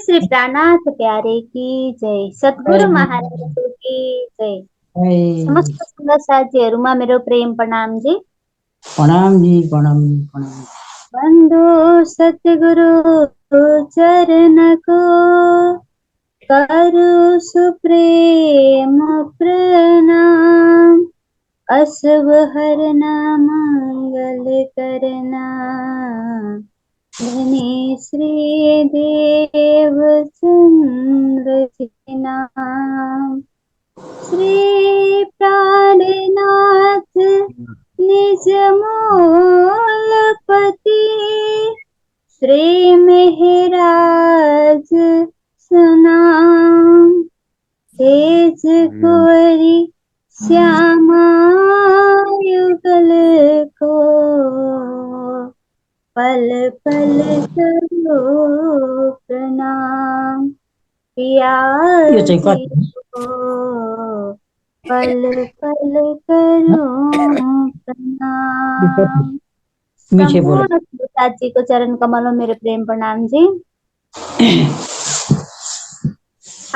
श्री प्राणनाथ प्यारे की जय, जय सद्गुरु महाराज की जय। जय। समस्त सुंदर साथीहरूमा मेरो प्रेम प्रणाम जी। प्रणाम जी, प्रणाम प्रणाम। बंधु सतगुरु चरण को करू सुप्रेम प्रणाम। अशुभ हरना मंगल करना, धनी श्री देव चंद्र जी नाम। श्री प्राणनाथ निज मूलपति, श्री मेहराज सुनाम। तेज कुंवरी श्यामा युगल को, पल पल करो प्रणाम। पिया यो चाहिँ जी को पल पल करो प्रणाम। मीठे बोले। संपूर्ण गुरुसाथ जी को चरण कमलों मेरे प्रेम प्रणाम जी।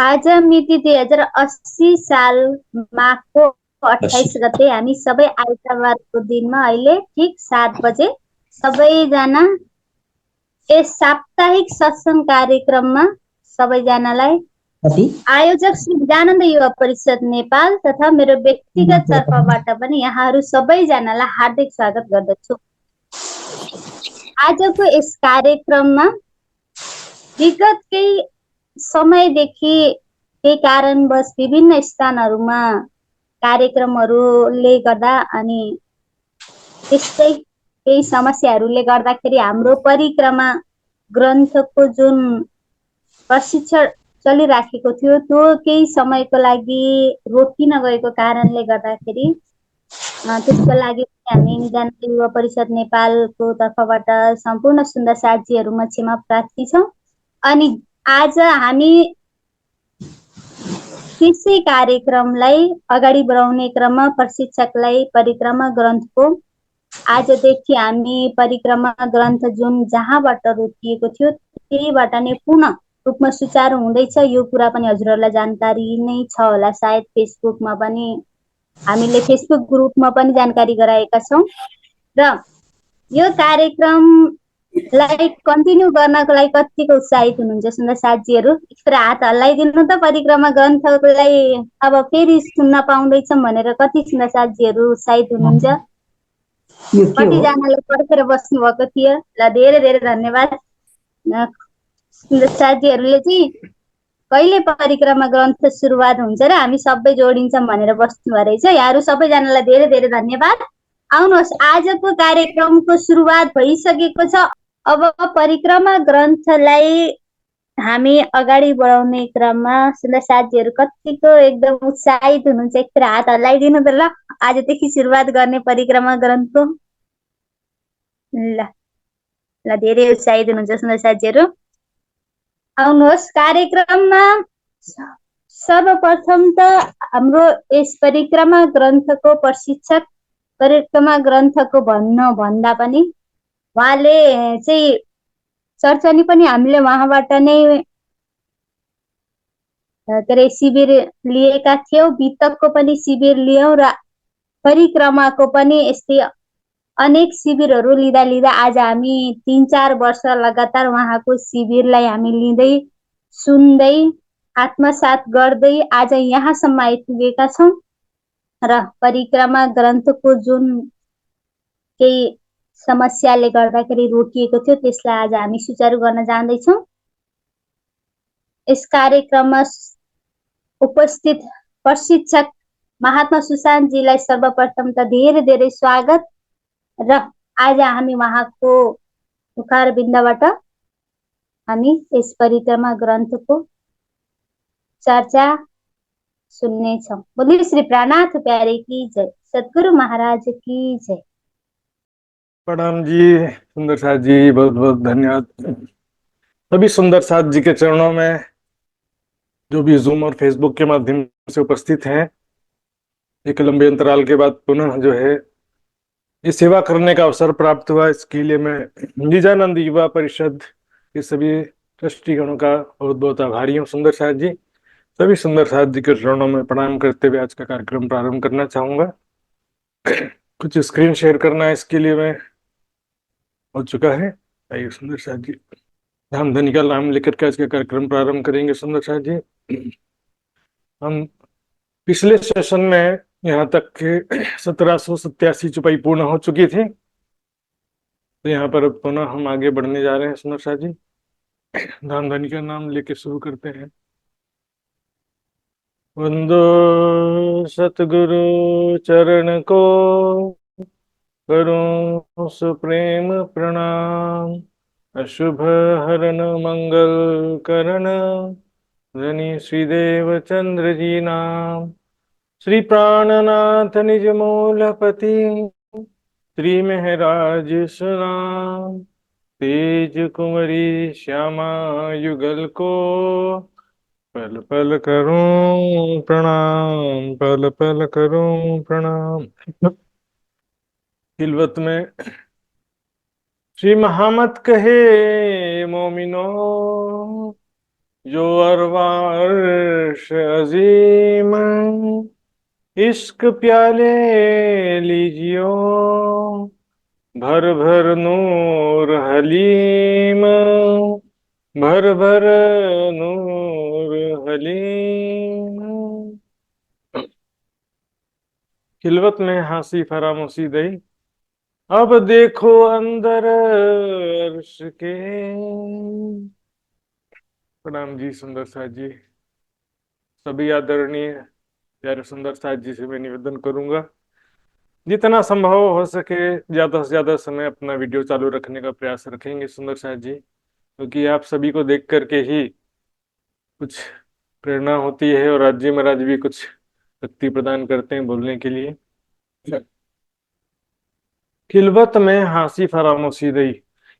आज मिति 2080 साल माघको 28 गते हामी सबै आइतबारको दिनमा अहिले ठिक 7 बजे सबैजना यस साप्ताहिक सत्संग कार्यक्रममा सबैजनालाई आयोजक श्री विद्यानन्द युवा परिषद नेपाल तथा मेरो व्यक्तिगत तर्फबाट पनि यहाँहरू सबैजनालाई हार्दिक स्वागत गर्दछु। आजको यस कार्यक्रममा विगत केही समयदेखि केही कारणवश विभिन्न स्थानहरूमा कार्यक्रमहरूले गर्दा अनि त्यस्तै केही समस्याहरूले गर्दाखेरि हाम्रो परिक्रमा ग्रन्थको जुन प्रशिक्षण चलिराखेको थियो त्यो केही समयको लागि रोकिन गएको कारणले गर्दाखेरि त्यसको लागि हामी निदान युवा परिषद नेपालको तर्फबाट सम्पूर्ण सुन्दर साथीहरूमा क्षमा प्रार्थी छौँ। अनि आज हामी त्यसै कार्यक्रमलाई अगाडि बढाउने क्रममा प्रशिक्षकलाई परिक्रमा ग्रन्थको आजदेखि हामी परिक्रमा ग्रन्थ जुन जहाँबाट रोकिएको थियो त्यहीबाट नै पुनः रूपमा सुचारू हुँदैछ। यो कुरा पनि हजुरहरूलाई जानकारी नै छ होला, सायद फेसबुकमा पनि हामीले फेसबुक ग्रुपमा पनि जानकारी गराएका छौँ। र यो कार्यक्रमलाई कन्टिन्यू गर्नको लागि कतिको उत्साहित हुनुहुन्छ सुन्दर साथीहरू? एकतिर हात हल्लाइदिनु त, परिक्रमा ग्रन्थलाई अब फेरि सुन्न पाउँदैछौँ भनेर कति सुन्दर साथीहरू उत्साहित हुनुहुन्छ? कतिजनाले पर्खेर बस्नु भएको थियो। ल धेरै धेरै धन्यवाद। साथीहरूले चाहिँ कहिले परिक्रमा ग्रन्थ सुरुवात हुन्छ र हामी सबै जोडिन्छौँ भनेर बस्नु रहेछ। यहाँहरू सबैजनालाई धेरै धेरै धन्यवाद। आउनुहोस्, आजको कार्यक्रमको सुरुवात भइसकेको छ। अब परिक्रमा ग्रन्थलाई हामी अगाडि बढाउने क्रममा सुन्दर साथीहरू कतिको एकदम उत्साहित हुनुहुन्छ? एकतिर हात हल्लाइदिनु त ल, आजदेखि सुरुवात गर्ने परिक्रमा ग्रन्थको। ल धेरै उत्साहित हुनुहुन्छ सुन्दर साथीहरू। आउनुहोस्, कार्यक्रममा सर्वप्रथम त हाम्रो यस परिक्रमा ग्रन्थको प्रशिक्षक, परिक्रमा ग्रन्थको भन्दा पनि उहाँले चाहिँ चर्चनी पनि हामीले उहाँबाट नै के अरे शिविर लिएका थियौँ। वितकको पनि शिविर लियौँ र परिक्रमाको पनि यस्तै अनेक शिविरहरू लिँदा लिँदा आज हामी 3-4 वर्ष लगातार उहाँको शिविरलाई हामी लिँदै सुन्दै आत्मसात गर्दै आज यहाँसम्म आइपुगेका छौँ। र परिक्रमा ग्रन्थको जुन केही समस्याले गर्दाखेरि रोकिएको थियो त्यसलाई आज हामी सुचारू गर्न जाँदैछौँ। यस कार्यक्रममा उपस्थित प्रशिक्षक महात्मा सुशान्तजीलाई सर्वप्रथम त धेरै धेरै स्वागत। र आज हामी उहाँको मुखारबिन्दबाट हामी यस परिक्रमा ग्रन्थको चर्चा सुन्नेछौँ। बोलिए श्री प्राणनाथ प्यारे की जय, सद्गुरु महाराज की जय। प्रणाम जी सुंदर साथ जी, बहुत बहुत धन्यवाद। सभी सुंदर साथ जी के चरणों में जो भी जूम और फेसबुक के माध्यम से उपस्थित हैं, एक लंबे अंतराल के बाद पुनः जो है ये सेवा करने का अवसर प्राप्त हुआ, इसके लिए मैं निजानंद युवा परिषद के सभी ट्रस्टीगणों का बहुत बहुत आभारी हूँ सुंदर साथ जी। सभी सुंदर साथ जी के चरणों में प्रणाम करते हुए आज का कार्यक्रम प्रारंभ करना चाहूंगा। कुछ स्क्रीन शेयर करना है, इसके लिए मैं हो चुका है। आइए सुंदर साथ जी, धाम धनी का नाम लेकर के आज का कार्यक्रम प्रारंभ करेंगे सुंदर साथ जी। हम पिछले सेशन में यहाँ तक के 1787 चुपाई पूर्ण हो चुकी थी, तो यहाँ पर अब पुनः हम आगे बढ़ने जा रहे हैं सुंदर साथ जी। धाम धनी का नाम लेके शुरू करते हैं। वंदो सतगुरु चरण को, करूं सुप्रेम प्रणाम। अशुभ हरन मंगल करण, धनी श्रीदेव चंद्र जी नाम। श्री प्राणनाथ निज मूलपति, श्री महराज सुनाम। तेज कुंवरी श्यामा युगल को, पल पल करूं प्रणाम, पल पल करूं प्रणाम। खिलवत में श्री महामत कहे मोमिनो, जो अरवाश अजीम। इश्क प्याले लीजियो, भर भर नूर हलीम। भर भर नूर हलीम। खिलवत में हंसी फरामोशी दई, अब देखो अंदर अर्श के। प्रणाम जी सुंदर साथ जी। सभी आदरणीय प्यारे सुंदर साथ जी से मैं निवेदन करूंगा, जितना संभव हो सके ज्यादा से ज्यादा समय अपना वीडियो चालू रखने का प्रयास रखेंगे सुंदर साथ जी, क्योंकि आप सभी को देख करके ही कुछ प्रेरणा होती है और राज्य महाराज भी कुछ शक्ति प्रदान करते हैं बोलने के लिए। खिलवत में हांसी फरामोशी दई,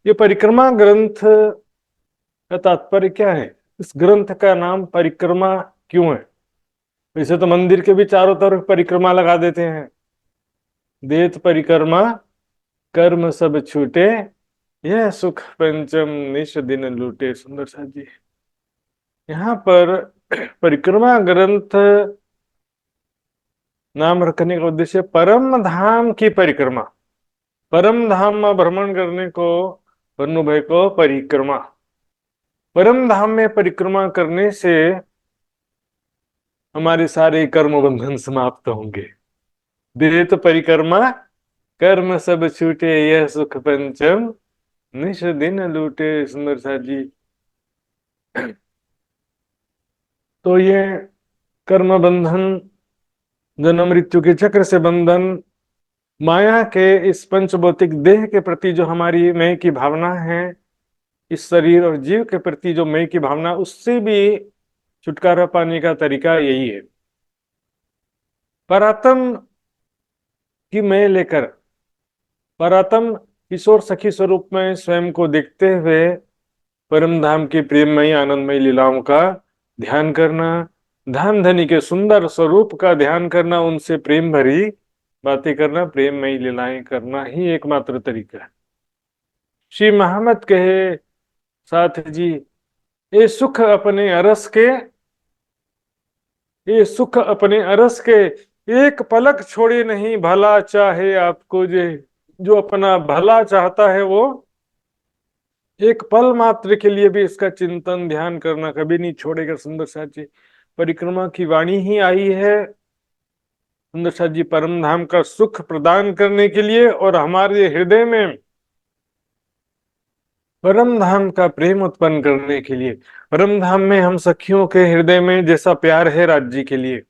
ये परिक्रमा ग्रंथ का तात्पर्य क्या है? इस ग्रंथ का नाम परिक्रमा क्यों है? वैसे तो मंदिर के भी चारों तरफ परिक्रमा लगा देते हैं, देत परिक्रमा कर्म सब छूटे, यह सुख पंचम निश दिन लूटे। सुंदर साथ जी, यहाँ पर परिक्रमा ग्रंथ नाम रखने का उद्देश्य परम धाम की परिक्रमा, परम धाम में भ्रमण करने को वनु भाई को परिक्रमा। परम धाम में परिक्रमा करने से हमारे सारे कर्म बंधन समाप्त होंगे। देत परिक्रमा कर्म सब छूटे, यह सुख पंचम निश दिन लूटे। सुंदर साथ जी, तो ये कर्म बंधन, जन्म मृत्यु के चक्र से बंधन, माया के इस पंचभौतिक देह के प्रति जो हमारी मैं की भावना है, इस शरीर और जीव के प्रति जो मैं की भावना, उससे भी छुटकारा पाने का तरीका यही है। परात्म की मैं लेकर परात्म किशोर सखी स्वरूप में स्वयं को देखते हुए परम धाम की प्रेममयी आनंदमयी लीलाओं का ध्यान करना, धाम धनी के सुंदर स्वरूप का ध्यान करना, उनसे प्रेम भरी बातें करना, प्रेममयी लीलाएं करना ही एकमात्र तरीका है। श्री महामत कहे साथ जी, ये सुख अपने अरस के, ये सुख अपने अरस के, एक पलक छोड़े नहीं भला चाहे आपको। जो अपना भला चाहता है वो एक पल मात्र के लिए भी इसका चिंतन ध्यान करना कभी नहीं छोड़ेगा। सुंदर साथ जी, परिक्रमा की वाणी ही आई है सुंदर साथ जी परम धाम का सुख प्रदान करने के लिए, और हमारे हृदय में परम धाम का प्रेम उत्पन्न करने के लिए। परम धाम में हम सखियों के हृदय में जैसा प्यार है राज्य के लिए,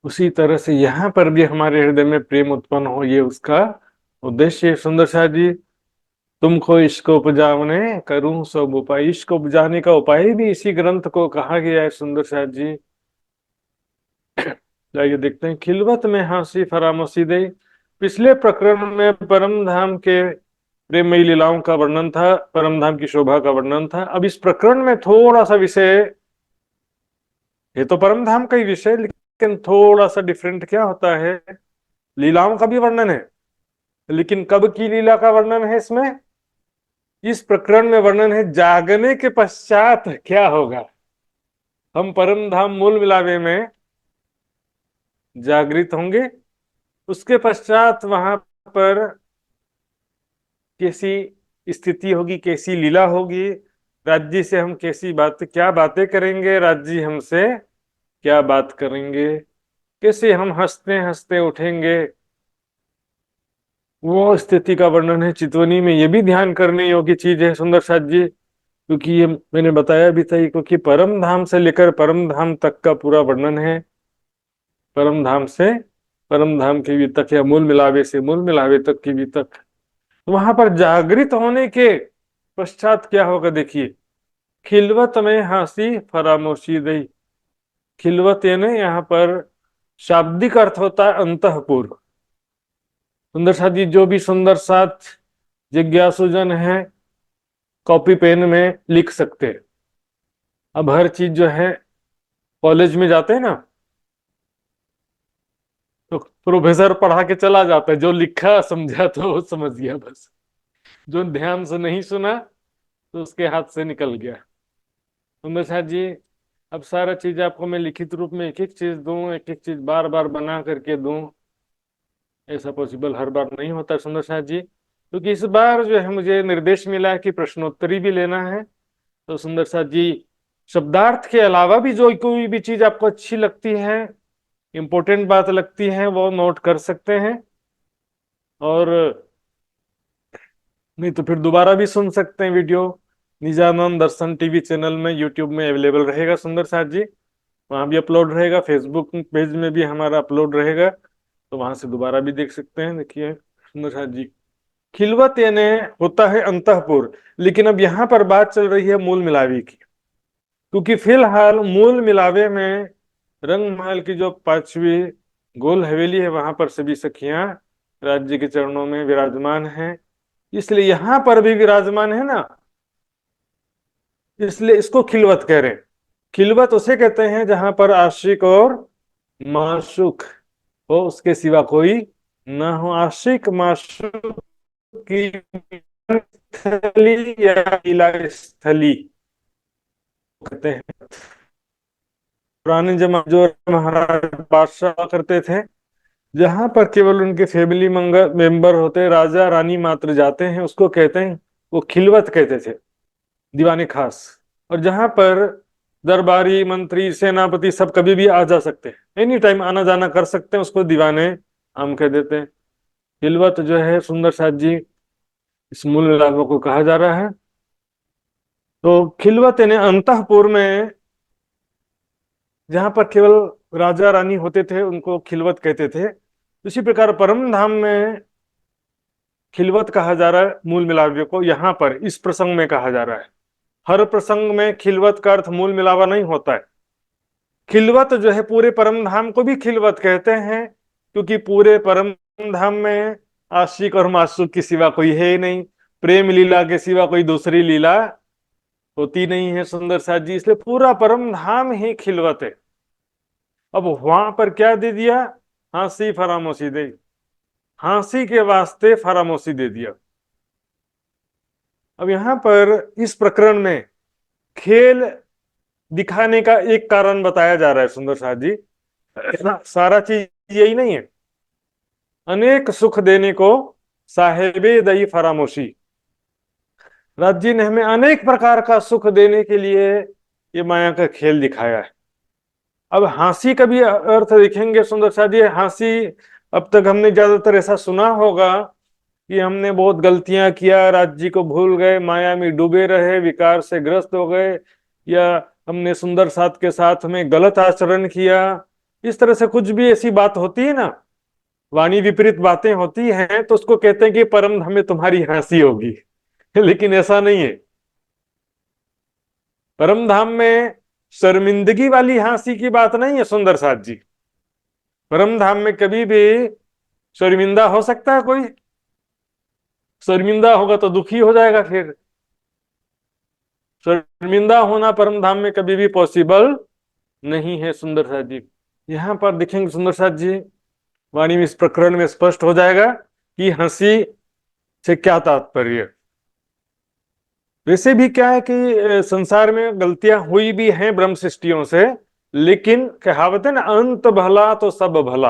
उसी तरह से यहाँ पर भी हमारे हृदय में प्रेम उत्पन्न हो, ये उसका उद्देश्य है। सुंदर साथ जी, तुमको इश्क उपजाने करूं सब उपाय, इश्क उपजाने का उपाय भी इसी ग्रंथ को कहा गया है सुंदर साथ जी। जाइए देखते हैं। खिलवत में हंसी फरामोशी दे, पिछले प्रकरण में परम धाम के प्रेममयी लीलाओं का वर्णन था, परम धाम की शोभा का वर्णन था। अब इस प्रकरण में थोड़ा सा विषय, ये तो परम धाम का ही विषय, लेकिन थोड़ा सा डिफरेंट क्या होता है, लीलाओं का भी वर्णन है, लेकिन कब की लीला का वर्णन है इसमें? इस प्रकरण में वर्णन है जागने के पश्चात क्या होगा। हम परम धाम मूल मिलावे में जागृत होंगे, उसके पश्चात वहां पर कैसी स्थिति होगी, कैसी लीला होगी, राज्य से हम कैसी बात क्या बातें करेंगे, राज्य हमसे क्या बात करेंगे, कैसे हम हंसते हंसते उठेंगे, वो स्थिति का वर्णन है चितवनी में। ये भी ध्यान करने योग्य चीज है सुंदर साथ जी, क्योंकि ये मैंने बताया भी था, क्योंकि परम धाम से लेकर परम धाम तक का पूरा वर्णन है। परम धाम से परम धाम के भी तक, या मूल मिलावे से मूल मिलावे तक की भी तक, वहां पर जागृत होने के पश्चात क्या होगा देखिए। खिलवत में हंसी फरामोशी दई। खिलवत यानी यहाँ पर शाब्दिक अर्थ होता है अंतःपुर। सुंदर साथ जी, जो भी सुंदर साथ जिज्ञासुजन है कॉपी पेन में लिख सकते हैं। अब हर चीज जो है, कॉलेज में जाते हैं ना तो प्रोफेसर पढ़ा के चला जाता है, जो लिखा समझा तो वो समझ गया बस, जो ध्यान से नहीं सुना तो उसके हाथ से निकल गया। सुंदर साथ जी, अब सारा चीज आपको मैं लिखित रूप में एक एक चीज दूं, एक एक चीज बार बार बना करके दूं, ऐसा पॉसिबल हर बार नहीं होता सुंदर साथ जी, क्योंकि इस बार जो है मुझे निर्देश मिला है कि प्रश्नोत्तरी भी लेना है। तो सुंदर साथ जी, शब्दार्थ के अलावा भी जो कोई भी चीज आपको अच्छी लगती है, इंपॉर्टेंट बात लगती है, वो नोट कर सकते हैं, और नहीं तो फिर दोबारा भी सुन सकते हैं। वीडियो निजानंद दर्शन टीवी चैनल में यूट्यूब में अवेलेबल रहेगा सुंदर साथ जी, वहां भी अपलोड रहेगा, फेसबुक पेज में भी हमारा अपलोड रहेगा, तो वहां से दोबारा भी देख सकते हैं। देखिए सुंदर साथ जी, खिलवत यानी होता है अंतःपुर, लेकिन अब यहाँ पर बात चल रही है मूल मिलावे की, क्योंकि फिलहाल मूल मिलावे में रंगमहल की जो 5वीं गोल हवेली है, वहां पर सभी सखियां राज्य के चरणों में विराजमान हैं, इसलिए यहां पर भी विराजमान है ना, इसलिए इसको खिलवत कह रहे हैं। खिलवत उसे कहते हैं जहां पर आशिक और माशूक हो, उसके सिवा कोई ना हो। आशिक माशूक की स्थली या इला स्थली कहते हैं। पुराने जमाने जो महाराज बादशाह करते थे, जहां पर केवल उनके फैमिली मेंबर होते, राजा रानी मात्र जाते हैं, उसको कहते हैं, वो खिलवत कहते थे, दीवाने खास। और जहां पर दरबारी मंत्री सेनापति सब कभी भी आ जा सकते हैं, एनी टाइम आना जाना कर सकते हैं, उसको दीवाने हम कह देते हैं। खिलवत जो है सुंदर साथ जी, इस मूल इलाकों को कहा जा रहा है। तो खिलवत यानी अंतःपुर में जहां पर केवल राजा रानी होते थे, उनको खिलवत कहते थे। इसी प्रकार परम धाम में खिलवत कहा जा रहा है मूल मिलावे को, यहां पर इस प्रसंग में कहा जा रहा है। हर प्रसंग में खिलवत का अर्थ मूल मिलावा नहीं होता है। खिलवत जो है, पूरे परम धाम को भी खिलवत कहते हैं, क्योंकि पूरे परम धाम में आशिक और मासूक के सिवा कोई है ही नहीं, प्रेम लीला के सिवा कोई दूसरी लीला होती नहीं है सुंदर साथ जी, इसलिए पूरा परम धाम ही खिलवत है। अब वहां पर क्या दे दिया, हंसी फरामोशी दे, हंसी के वास्ते फरामोशी दे दिया। अब यहां पर इस प्रकरण में खेल दिखाने का एक कारण बताया जा रहा है सुंदर साथ जी, सारा चीज यही नहीं है। अनेक सुख देने को साहेबे दई फरामोशी, राज्य ने हमें अनेक प्रकार का सुख देने के लिए ये माया का खेल दिखाया है। अब हंसी का भी अर्थ देखेंगे सुंदर साथ जी। हंसी, अब तक हमने ज्यादातर ऐसा सुना होगा कि हमने बहुत गलतियां किया, राज्य को भूल गए, माया में डूबे रहे, विकार से ग्रस्त हो गए, या हमने सुंदर साथ के साथ में गलत आचरण किया, इस तरह से कुछ भी ऐसी बात होती है ना, वाणी विपरीत बातें होती हैं, तो उसको कहते हैं कि परम धाम में तुम्हारी हंसी होगी। लेकिन ऐसा नहीं है। परम धाम में शर्मिंदगी वाली हंसी की बात नहीं है सुंदर साथ जी। परम धाम में कभी भी शर्मिंदा हो सकता है कोई, शर्मिंदा होगा तो दुखी हो जाएगा, फिर शर्मिंदा होना परम धाम में कभी भी पॉसिबल नहीं है सुंदर साथ जी। यहां पर देखेंगे सुंदर साथ जी, वाणी में इस प्रकरण में स्पष्ट हो जाएगा कि हंसी से क्या तात्पर्य। वैसे भी क्या है कि संसार में गलतियां हुई भी हैं ब्रह्म सृष्टियों से, लेकिन कहावत है ना, अंत भला तो सब भला।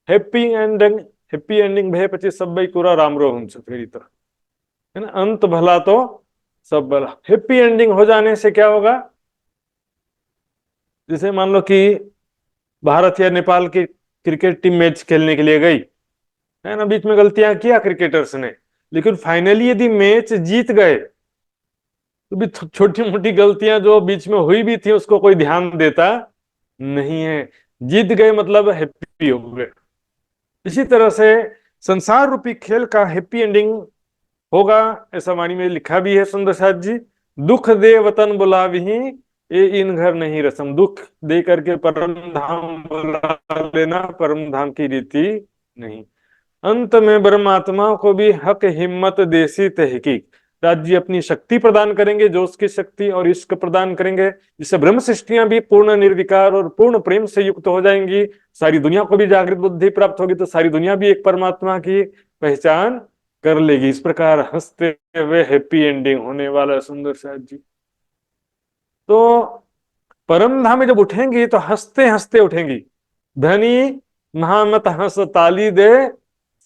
हैप्पी एंडिंग, हैप्पी एंडिंग भय पची सब भाई पूरा राम रो हूं फेरी तो, है ना। अंत भला तो सब भला। हैप्पी एंडिंग हो जाने से क्या होगा, जैसे मान लो कि भारत या नेपाल की क्रिकेट टीम मैच खेलने के लिए गई, है ना, बीच में गलतियां किया क्रिकेटर्स ने, लेकिन फाइनली यदि मैच जीत गए तो भी छोटी मोटी गलतियां जो बीच में हुई भी थी उसको कोई ध्यान देता नहीं है। जीत गए मतलब हैप्पी हो गए। इसी तरह से संसार रूपी खेल का हैप्पी एंडिंग होगा, ऐसा वाणी में लिखा भी है सुंदर साथ जी। दुख दे वतन बुलावी, ये इन घर नहीं रसम। दुख दे करके परम धाम बुला लेना परम धाम की रीति नहीं। अंत में परमात्मा को भी हक हिम्मत देसी तहकीक। राज्य अपनी शक्ति प्रदान करेंगे, जोश की शक्ति और इश्क प्रदान करेंगे, जिससे ब्रह्म सृष्टियां भी पूर्ण निर्विकार और पूर्ण प्रेम से युक्त हो जाएंगी। सारी दुनिया को भी जागृत बुद्धि प्राप्त होगी, तो सारी दुनिया भी एक परमात्मा की पहचान कर लेगी। इस प्रकार हंसते हुए हैप्पी एंडिंग होने वाला है सुंदर साथ जी। तो परम धाम में जब उठेंगी तो हंसते हंसते उठेंगी। धनी महामत हंस ताली दे,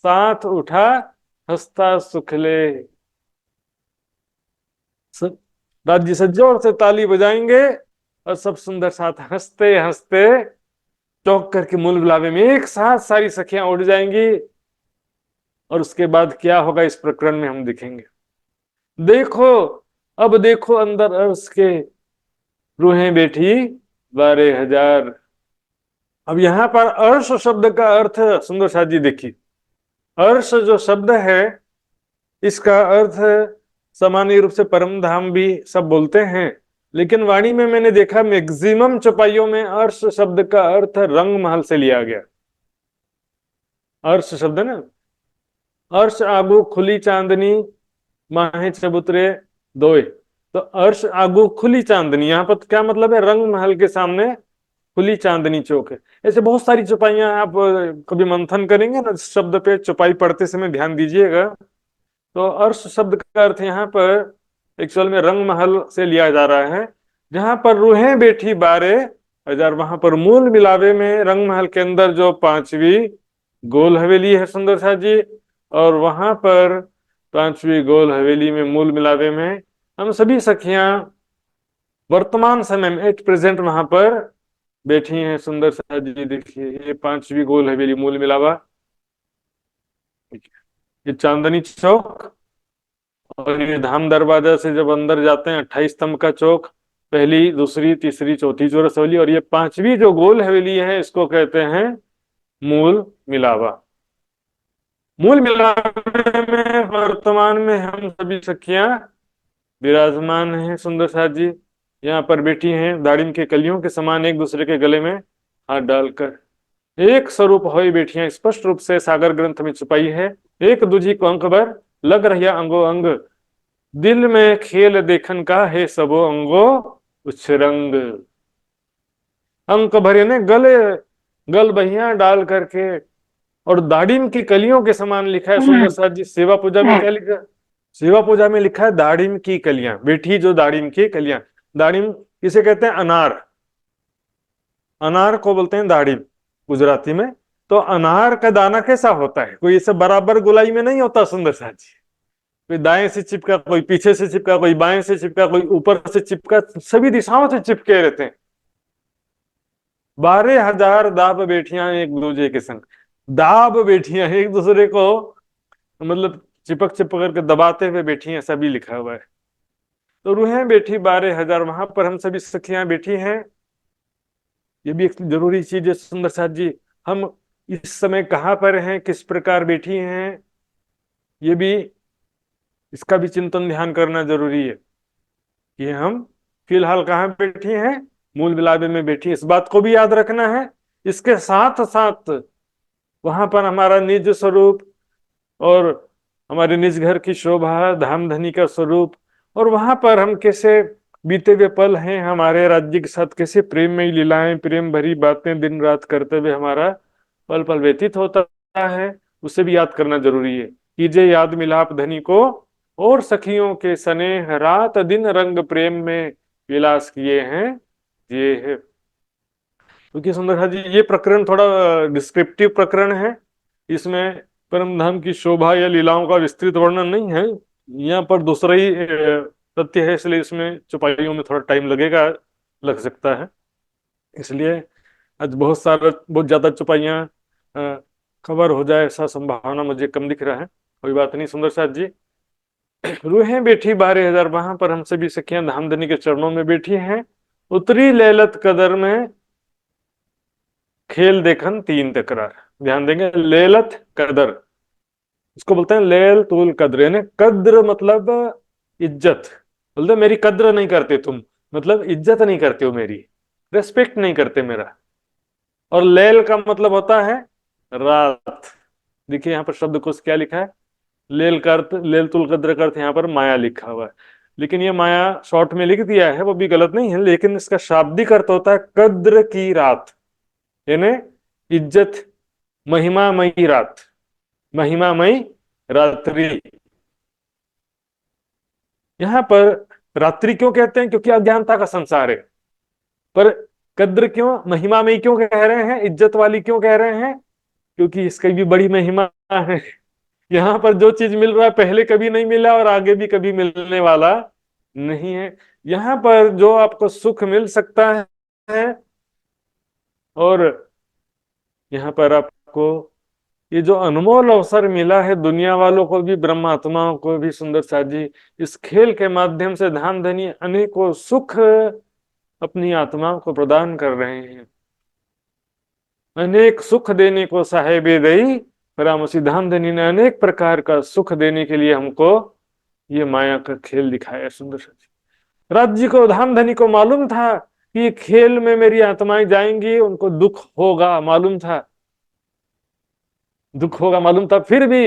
साथ उठा हंसता सुखले। सब राज्य से जोर से ताली बजाएंगे और सब सुंदर साथ हंसते हंसते चौंक करके मूल गुलाबे में एक साथ सारी सखियां उड़ जाएंगी। और उसके बाद क्या होगा इस प्रकरण में हम दिखेंगे। देखो, अब देखो अंदर अर्श के रूहें बैठी 12,000। अब यहां पर अर्श शब्द का अर्थ सुंदर साथ जी देखिए। अर्श जो शब्द है इसका अर्थ सामान्य रूप से परम धाम भी सब बोलते हैं, लेकिन वाणी में मैंने देखा मैक्सिमम चौपाइयों में अर्श शब्द का अर्थ रंग महल से लिया गया। अर्श शब्द ना, अर्श आगू खुली चांदनी माहे चबूतरे दोए। तो अर्श आगू खुली चांदनी, यहां पर क्या मतलब है, रंग महल के सामने खुली चांदनी चौक है। ऐसे बहुत सारी चौपाइयां आप कभी मंथन करेंगे ना शब्द पे, चौपाई पढ़ते समय ध्यान दीजिएगा। तो अर्श शब्द का अर्थ यहाँ पर एक्चुअल में रंग महल से लिया जा रहा है, जहां पर रूहें बैठी 12,000। वहां पर मूल मिलावे में रंग महल के अंदर जो 5वीं गोल हवेली है सुंदर साथ जी, और वहां पर 5वीं गोल हवेली में मूल मिलावे में हम सभी सखियां वर्तमान समय में एट प्रेजेंट वहां पर बैठी हैं सुंदर साथ जी। देखिए ये 5वीं गोल हवेली मूल मिलावा, ये चांदनी चौक, और ये धाम दरवाजा से जब अंदर जाते हैं 28 स्तंभ का चौक, पहली दूसरी तीसरी चौथी चौरस हवेली, और ये 5वीं जो गोल हवेली है इसको कहते हैं मूल मिलावा। मूल मिलावे में वर्तमान में हम सभी सखियां विराजमान हैं सुंदर साथ जी। यहाँ पर बैठी हैं दाड़िम के कलियों के समान, एक दूसरे के गले में हाथ डालकर एक स्वरूप होई बैठियां स्पष्ट रूप से सागर ग्रंथ में छुपाई है। एक दूजी को अंक भर लग रहा अंगो अंग, दिल में खेल देखन का है सबो अंगो उछरंग। अंक भरे ने गले गल बहिया डाल करके, और दाड़िम की कलियों के समान लिखा है सुंदर साथ जी। सेवा पूजा में क्या लिखा, सेवा पूजा में लिखा है दाड़िम की कलियां बैठी, जो दाड़िम की कलियां। दाड़िम किसे कहते हैं, अनार, अनार को बोलते हैं दाड़िम गुजराती में। तो अनार का दाना कैसा होता है, कोई ऐसे बराबर गोलाई में नहीं होता सुंदर साथ जी। कोई दाएं से चिपका, कोई पीछे से चिपका, कोई बाएं से चिपका, कोई ऊपर से चिपका, सभी दिशाओं से चिपके रहते हैं। 12,000 दाब बेटियां एक दूसरे के संग, दाब बेटियां एक दूसरे को मतलब चिपक चिपक करके दबाते हुए बैठी हैं, सभी लिखा हुआ है। तो रूहें बैठी 12,000, वहां पर हम सभी सखियां बैठी हैं। ये भी एक जरूरी चीज है सुंदर साथ जी। हम इस समय कहाँ पर हैं, किस प्रकार बैठी हैं, ये भी इसका भी चिंतन ध्यान करना जरूरी है कि हम फिलहाल कहाँ बैठी हैं, मूल मिलावे में बैठी, इस बात को भी याद रखना है। इसके साथ साथ वहां पर हमारा निज स्वरूप और हमारे निज घर की शोभा, धाम धनी का स्वरूप, और वहां पर हम कैसे बीते हुए पल हैं हमारे राज्य के साथ, कैसे प्रेम में लीलाएं, प्रेम भरी बातें दिन रात करते हुए हमारा पल पल व्यतीत होता है, उसे भी याद करना जरूरी है। कीजिए याद मिलाप धनी को और सखियों के स्नेह रात दिन रंग प्रेम में विलास किए हैं ये है। क्योंकि सुंदर जी ये प्रकरण थोड़ा डिस्क्रिप्टिव प्रकरण है, इसमें परम धाम की शोभा या लीलाओं का विस्तृत वर्णन नहीं है। यहाँ पर दूसरा ही तथ्य है, इसलिए इसमें चौपाइयों में थोड़ा टाइम लगेगा, लग सकता है। इसलिए आज बहुत ज्यादा चौपाइयाँ कवर हो जाए ऐसा संभावना मुझे कम दिख रहा है। कोई बात नहीं सुंदर साथ जी। रूहें बैठी 12,000 वहां पर हम सभी सखियां धामधनी के चरणों में बैठी हैं। उतरी लैलत कदर में खेल देखन तीन तकरार। ध्यान देंगे, लैलत कदर इसको बोलते हैं लेल तुल कद्र, यानी कद्र मतलब इज्जत। बोलते मेरी कद्र नहीं करते तुम, मतलब इज्जत नहीं करते हो मेरी, रेस्पेक्ट नहीं करते मेरा। और लेल का मतलब होता है रात। देखिए यहाँ पर शब्द कोश क्या लिखा है, लेल का अर्थ, लेल तुल कद्र का अर्थ यहाँ पर माया लिखा हुआ है। लेकिन ये माया शॉर्ट में लिख दिया है, वो भी गलत नहीं है, लेकिन इसका शाब्दिक अर्थ होता है कद्र की रात, यानी इज्जत, महिमामयी रात, महिमामयी रात्रि। यहां पर रात्रि क्यों कहते हैं, क्योंकि अज्ञानता का संसार है। पर कद्र क्यों, महिमा में क्यों कह रहे हैं, इज्जत वाली क्यों कह रहे हैं, क्योंकि इसकी भी बड़ी महिमा है। यहाँ पर जो चीज मिल रहा है पहले कभी नहीं मिला और आगे भी कभी मिलने वाला नहीं है। यहाँ पर जो आपको सुख मिल सकता है, और यहाँ पर आपको ये जो अनमोल अवसर मिला है, दुनिया वालों को भी ब्रह्मात्माओं को भी सुंदर साथ जी, इस खेल के माध्यम से धाम धनी अनेकों सुख अपनी आत्माओं को प्रदान कर रहे हैं। अनेक सुख देने को साहेबे दई परामसी, धाम धनी ने अनेक प्रकार का सुख देने के लिए हमको ये माया का खेल दिखाया। सुंदर साथ जी, राज्य को धाम धनी को मालूम था कि ये खेल में मेरी आत्माएं जाएंगी, उनको दुख होगा मालूम था, दुख होगा मालूम था, फिर भी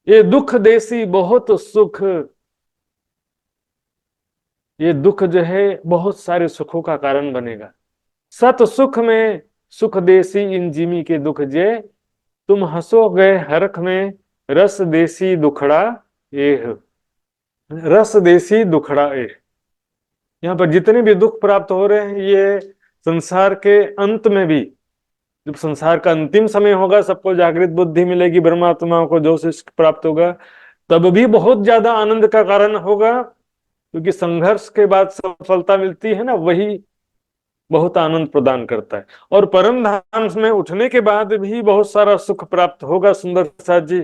ये दुख देसी बहुत सुख, ये दुख जो है बहुत सारे सुखों का कारण बनेगा। सत सुख में सुख देसी इन जिमी के दुख जे, तुम हंसो गए हरख में रस देसी दुखड़ा एह, रस देसी दुखड़ा एह। यहाँ पर जितने भी दुख प्राप्त हो रहे हैं, ये संसार के अंत में भी, जब संसार का अंतिम समय होगा, सबको जागृत बुद्धि मिलेगी, ब्रह्मात्माओं को जो शिष्ट प्राप्त होगा, तब भी बहुत ज्यादा आनंद का कारण होगा। क्योंकि संघर्ष के बाद सफलता मिलती है ना, वही बहुत आनंद प्रदान करता है। और परम धाम में उठने के बाद भी बहुत सारा सुख प्राप्त होगा। सुंदर साथ जी,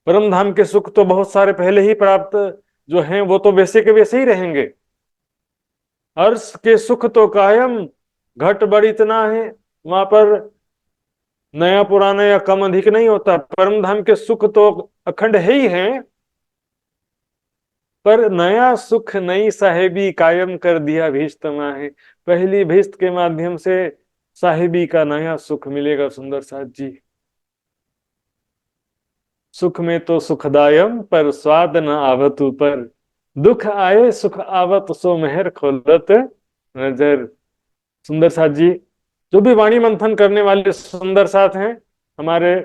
परम धाम के सुख तो बहुत सारे पहले ही प्राप्त जो हैं, वो तो वैसे के वैसे ही रहेंगे। अर्श के सुख तो कायम, घट बढ़ इतना है, वहां पर नया पुराना या कम अधिक नहीं होता। परम धाम के सुख तो अखंड है ही है, पर नया सुख नई साहेबी कायम कर दिया भीष्ट है। पहली भीष्ट के माध्यम से साहेबी का नया सुख मिलेगा। सुंदर साथ जी, सुख में तो सुखदायम पर स्वाद न आवत ऊपर, दुख आए सुख आवत सो मेहर खोलत नजर। सुंदर साथ जी, जो भी वाणी मंथन करने वाले सुंदर साथ हैं, हमारे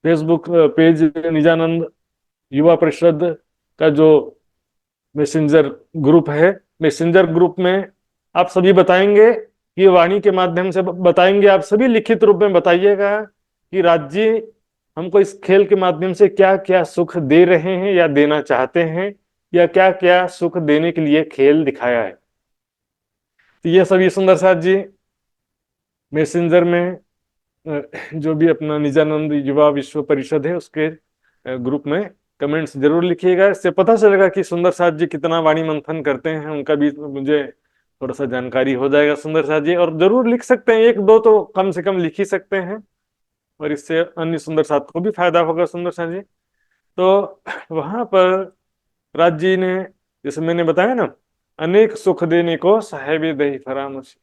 फेसबुक पेज निजानंद युवा परिषद का जो मैसेंजर ग्रुप है, मैसेंजर ग्रुप में आप सभी बताएंगे, ये वाणी के माध्यम से बताएंगे, आप सभी लिखित रूप में बताइएगा कि राज्य हमको इस खेल के माध्यम से क्या क्या सुख दे रहे हैं या देना चाहते हैं, या क्या क्या सुख देने के लिए खेल दिखाया है। तो ये सभी सुंदर साथ जी मैसेंजर में जो भी अपना निजानंद युवा विश्व परिषद है उसके ग्रुप में कमेंट्स जरूर लिखिएगा। इससे पता चलेगा कि सुंदर साथ जी कितना वाणी मंथन करते हैं, उनका भी मुझे थोड़ा सा जानकारी हो जाएगा। सुंदर साथ जी, और जरूर लिख सकते हैं, एक दो तो कम से कम लिख ही सकते हैं, और इससे अन्य सुंदर साथ को भी फायदा होगा। सुंदर साथ जी, तो वहां पर राज जी ने, जैसे मैंने बताया ना, अनेक सुख देने को साहेबे दही फरामोशी,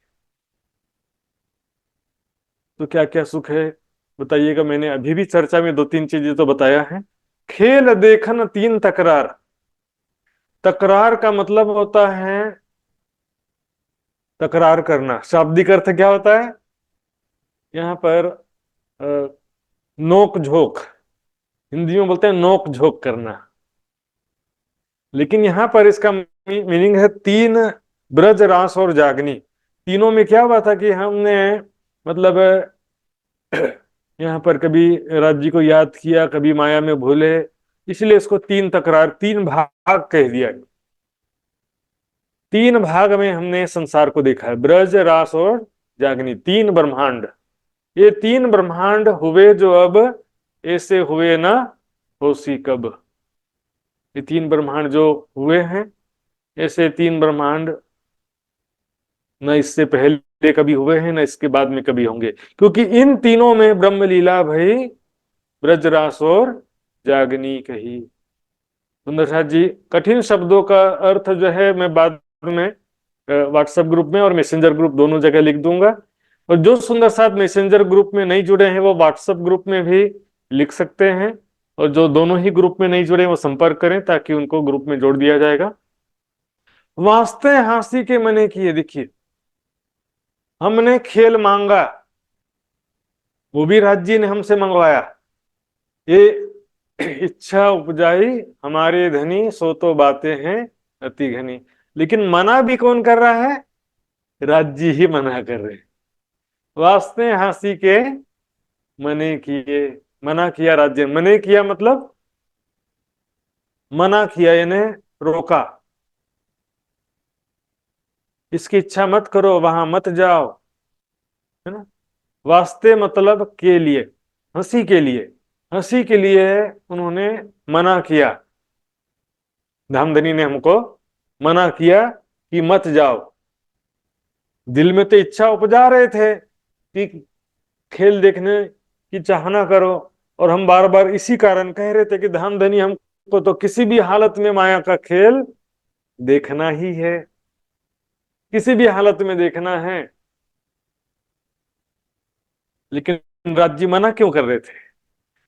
तो क्या क्या सुख है बताइएगा। मैंने अभी भी चर्चा में दो तीन चीजें तो बताया है। खेल देखन तीन तकरार, तकरार का मतलब होता है तकरार करना। शाब्दिक अर्थ क्या होता है, यहाँ पर नोक झोंक, हिंदी में बोलते हैं नोक झोंक करना। लेकिन यहां पर इसका मीनिंग है तीन, ब्रज, रास और जागनी। तीनों में क्या हुआ था कि हमने मतलब यहाँ पर कभी राज्य को याद किया, कभी माया में भूले, इसलिए इसको तीन तकरार, तीन भाग कह दिया। तीन भाग में हमने संसार को देखा है, ब्रज, रास और जागनी, तीन ब्रह्मांड। ये तीन ब्रह्मांड हुए जो अब ऐसे हुए ना होसी कब। ये तीन ब्रह्मांड जो हुए हैं, ऐसे तीन ब्रह्मांड न इससे पहले कभी हुए हैं, न इसके बाद में कभी होंगे, क्योंकि इन तीनों में ब्रह्म लीला भई, ब्रजरास और जागनी कही। सुंदर साथ जी, कठिन शब्दों का अर्थ जो है मैं बाद में व्हाट्सएप ग्रुप में और मैसेंजर ग्रुप दोनों जगह लिख दूंगा। और जो सुंदर साथ मैसेंजर ग्रुप में नहीं जुड़े हैं वो व्हाट्सएप ग्रुप में भी लिख सकते हैं, और जो दोनों ही ग्रुप में नहीं जुड़े वो संपर्क करें ताकि उनको ग्रुप में जोड़ दिया जाएगा। वास्ते हांसी के मने किए, देखिए हमने खेल मांगा, वो भी राज्य ने हमसे मंगवाया। ये इच्छा उपजाई हमारे धनी, सो तो बातें हैं अति घनी। लेकिन मना भी कौन कर रहा है? राज्य ही मना कर रहे हैं। वास्ते हांसी के मने किए, मना किया राज्य, मने किया मतलब मना किया, यानी रोका, इसकी इच्छा मत करो, वहां मत जाओ, है ना। वास्ते मतलब के लिए, हंसी के लिए, हंसी के लिए उन्होंने मना किया। धामधनी ने हमको मना किया कि मत जाओ। दिल में तो इच्छा उपजा रहे थे कि खेल देखने की चाहना करो, और हम बार बार इसी कारण कह रहे थे कि धामधनी हमको तो किसी भी हालत में माया का खेल देखना ही है, किसी भी हालत में देखना है। लेकिन राज्य मना क्यों कर रहे थे?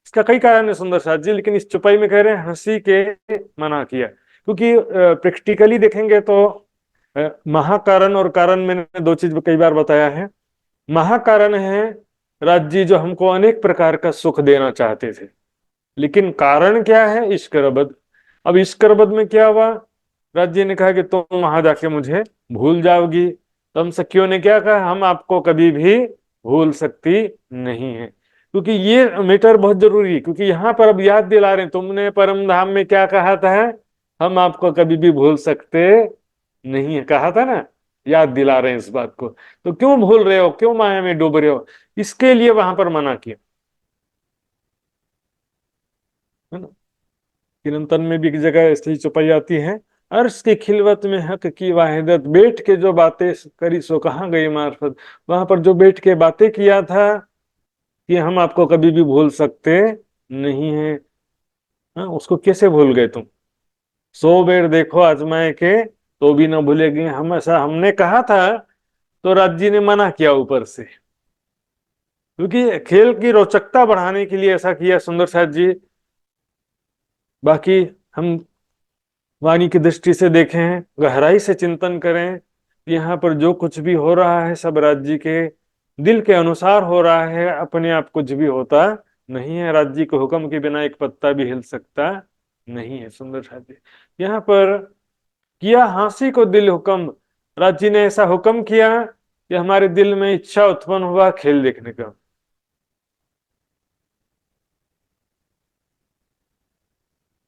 इसका कई कारण है सुंदर साथ जी, लेकिन इस चुपाई में कह रहे हैं हंसी के मना किया, क्योंकि प्रैक्टिकली देखेंगे तो महाकारण और कारण, मैंने दो चीज कई बार बताया है। महाकारण है राज्य जो हमको अनेक प्रकार का सुख देना चाहते थे, लेकिन कारण क्या है? ईश्वरबद्ध। अब ईश्वरबद्ध में क्या हुआ? राज्य ने कहा कि तुम वहां जाके मुझे भूल जाओगी। तो हम सखियों ने क्या कहा? हम आपको कभी भी भूल सकती नहीं है, क्योंकि ये मैटर बहुत जरूरी है। क्योंकि यहाँ पर अब याद दिला रहे हैं, तुमने परम धाम में क्या कहा था? हम आपको कभी भी भूल सकते नहीं है, कहा था ना। याद दिला रहे हैं इस बात को। तो क्यों भूल रहे हो, क्यों माया में डूब रहे हो? इसके लिए वहां पर मना किया, है ना। किरंतन में भी एक जगह ऐसी चौपाई आती है, अर्श की खिलवत में हक की वाहिदत, बैठ के जो बातें करी सो कहाँ गई मार्फत। वहां पर जो बैठ के बातें किया था कि हम आपको कभी भी भूल सकते नहीं है, हाँ, उसको कैसे भूल गए तुम? 100 बेर देखो आजमाए के तो भी ना भूलेगी हम, ऐसा हमने कहा था। तो राज्य ने मना किया ऊपर से, क्योंकि खेल की रोचकता बढ़ाने के लिए ऐसा किया सुंदर साथ जी। बाकी हम वाणी की दृष्टि से देखें, गहराई से चिंतन करें, यहाँ पर जो कुछ भी हो रहा है सब राज्य के दिल के अनुसार हो रहा है, अपने आप कुछ भी होता नहीं है। राज्य के हुक्म के बिना एक पत्ता भी हिल सकता नहीं है। सुंदर साथी, यहाँ पर किया हांसी को दिल हुक्म, राज्य ने ऐसा हुक्म किया कि हमारे दिल में इच्छा उत्पन्न हुआ खेल देखने का।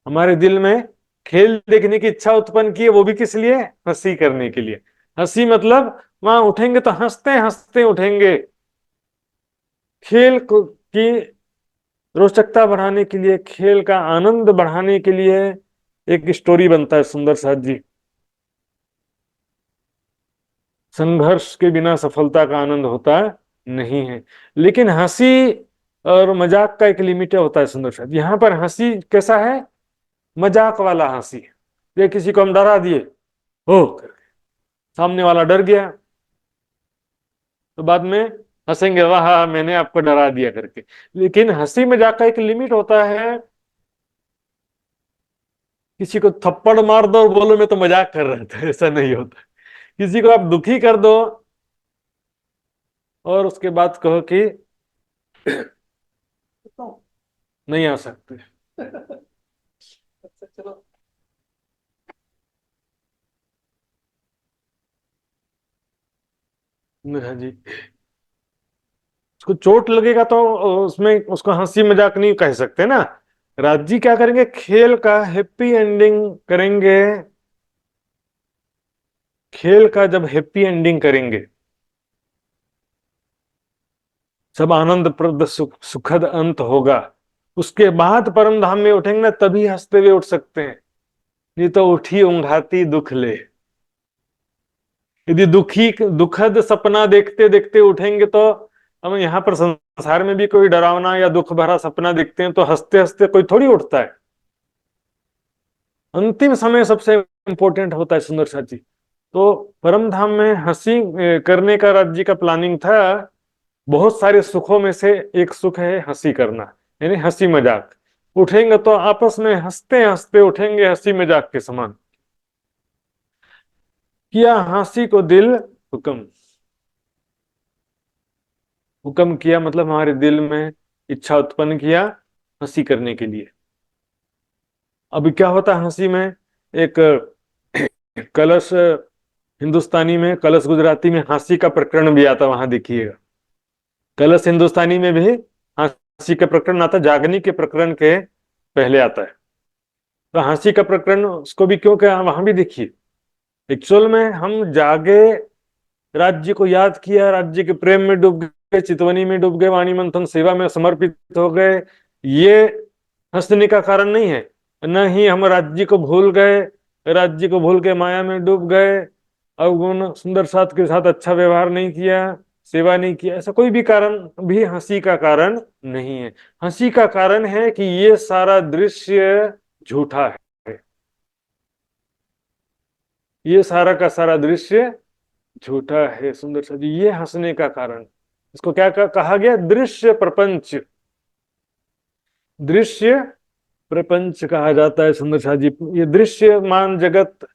हमारे दिल में खेल देखने की इच्छा उत्पन्न की है, वो भी किस लिए? हंसी करने के लिए। हंसी मतलब वहां उठेंगे तो हंसते हंसते उठेंगे, खेल की रोचकता बढ़ाने के लिए, खेल का आनंद बढ़ाने के लिए एक स्टोरी बनता है सुंदर साथ जी। संघर्ष के बिना सफलता का आनंद होता नहीं है, लेकिन हंसी और मजाक का एक लिमिट होता है सुंदर साथ। यहाँ पर हंसी कैसा है? मजाक वाला हंसी। ये किसी को हम डरा दिए, हो सामने वाला डर गया, तो बाद में हंसेंगे, वाह मैंने आपको डरा दिया करके। लेकिन हंसी मजाक का एक लिमिट होता है। किसी को थप्पड़ मार दो और बोलो मैं तो मजाक कर रहा था, ऐसा नहीं होता। किसी को आप दुखी कर दो और उसके बाद कहो कि नहीं आ सकते, अच्छा चलो। हाँ जी, उसको चोट लगेगा तो उसमें उसको हंसी मजाक नहीं कह सकते ना। राज जी क्या करेंगे, खेल का हैप्पी एंडिंग करेंगे। खेल का जब हैप्पी एंडिंग करेंगे, जब आनंदप्रद सुखद अंत होगा, उसके बाद परम धाम में उठेंगे ना, तभी हंसते हुए उठ सकते हैं। नहीं तो उठी ऊंघाती दुख ले। यदि दुखद सपना देखते देखते उठेंगे तो, हम यहाँ पर संसार में भी कोई डरावना या दुख भरा सपना देखते हैं तो हंसते हंसते कोई थोड़ी उठता है। अंतिम समय सबसे इंपॉर्टेंट होता है सुंदर साथ जी। तो परम धाम में हंसी करने का राज्य का प्लानिंग था। बहुत सारे सुखों में से एक सुख है हंसी करना, यानी हंसी मजाक। उठेंगे तो आपस में हंसते हंसते उठेंगे, हंसी मजाक के समान। किया हंसी को दिल हुक्म। हुक्म किया मतलब हमारे दिल में इच्छा उत्पन्न किया हंसी करने के लिए। अभी क्या होता है हंसी में, एक कलश हिंदुस्तानी में, कलश गुजराती में हंसी का प्रकरण भी आता, वहां देखिएगा। कलश हिंदुस्तानी में भी हंसी का प्रकरण आता, जागनी के प्रकरण के पहले आता है। तो हंसी का प्रकरण उसको भी क्यों कहा, वहां भी देखिए। एक्चुअल में हम जागे, राज्य को याद किया, राज्य के प्रेम में डूब गए, चितवनी में डूब गए, वाणी मंथन सेवा में समर्पित हो गए, ये हंसने का कारण नहीं है। न ही हम राज्य को भूल गए, राज्य को भूल के माया में डूब गए, अवगुण सुंदर साथ के साथ अच्छा व्यवहार नहीं किया, सेवा नहीं किया, ऐसा कोई भी कारण भी हंसी का कारण नहीं है। हंसी का कारण है कि ये सारा दृश्य झूठा है। ये सारा का सारा दृश्य झूठा है सुंदर सा जी, ये हंसने का कारण। इसको क्या कहा गया, दृश्य प्रपंच। दृश्य प्रपंच कहा जाता है सुंदर सा जी। ये दृश्यमान जगत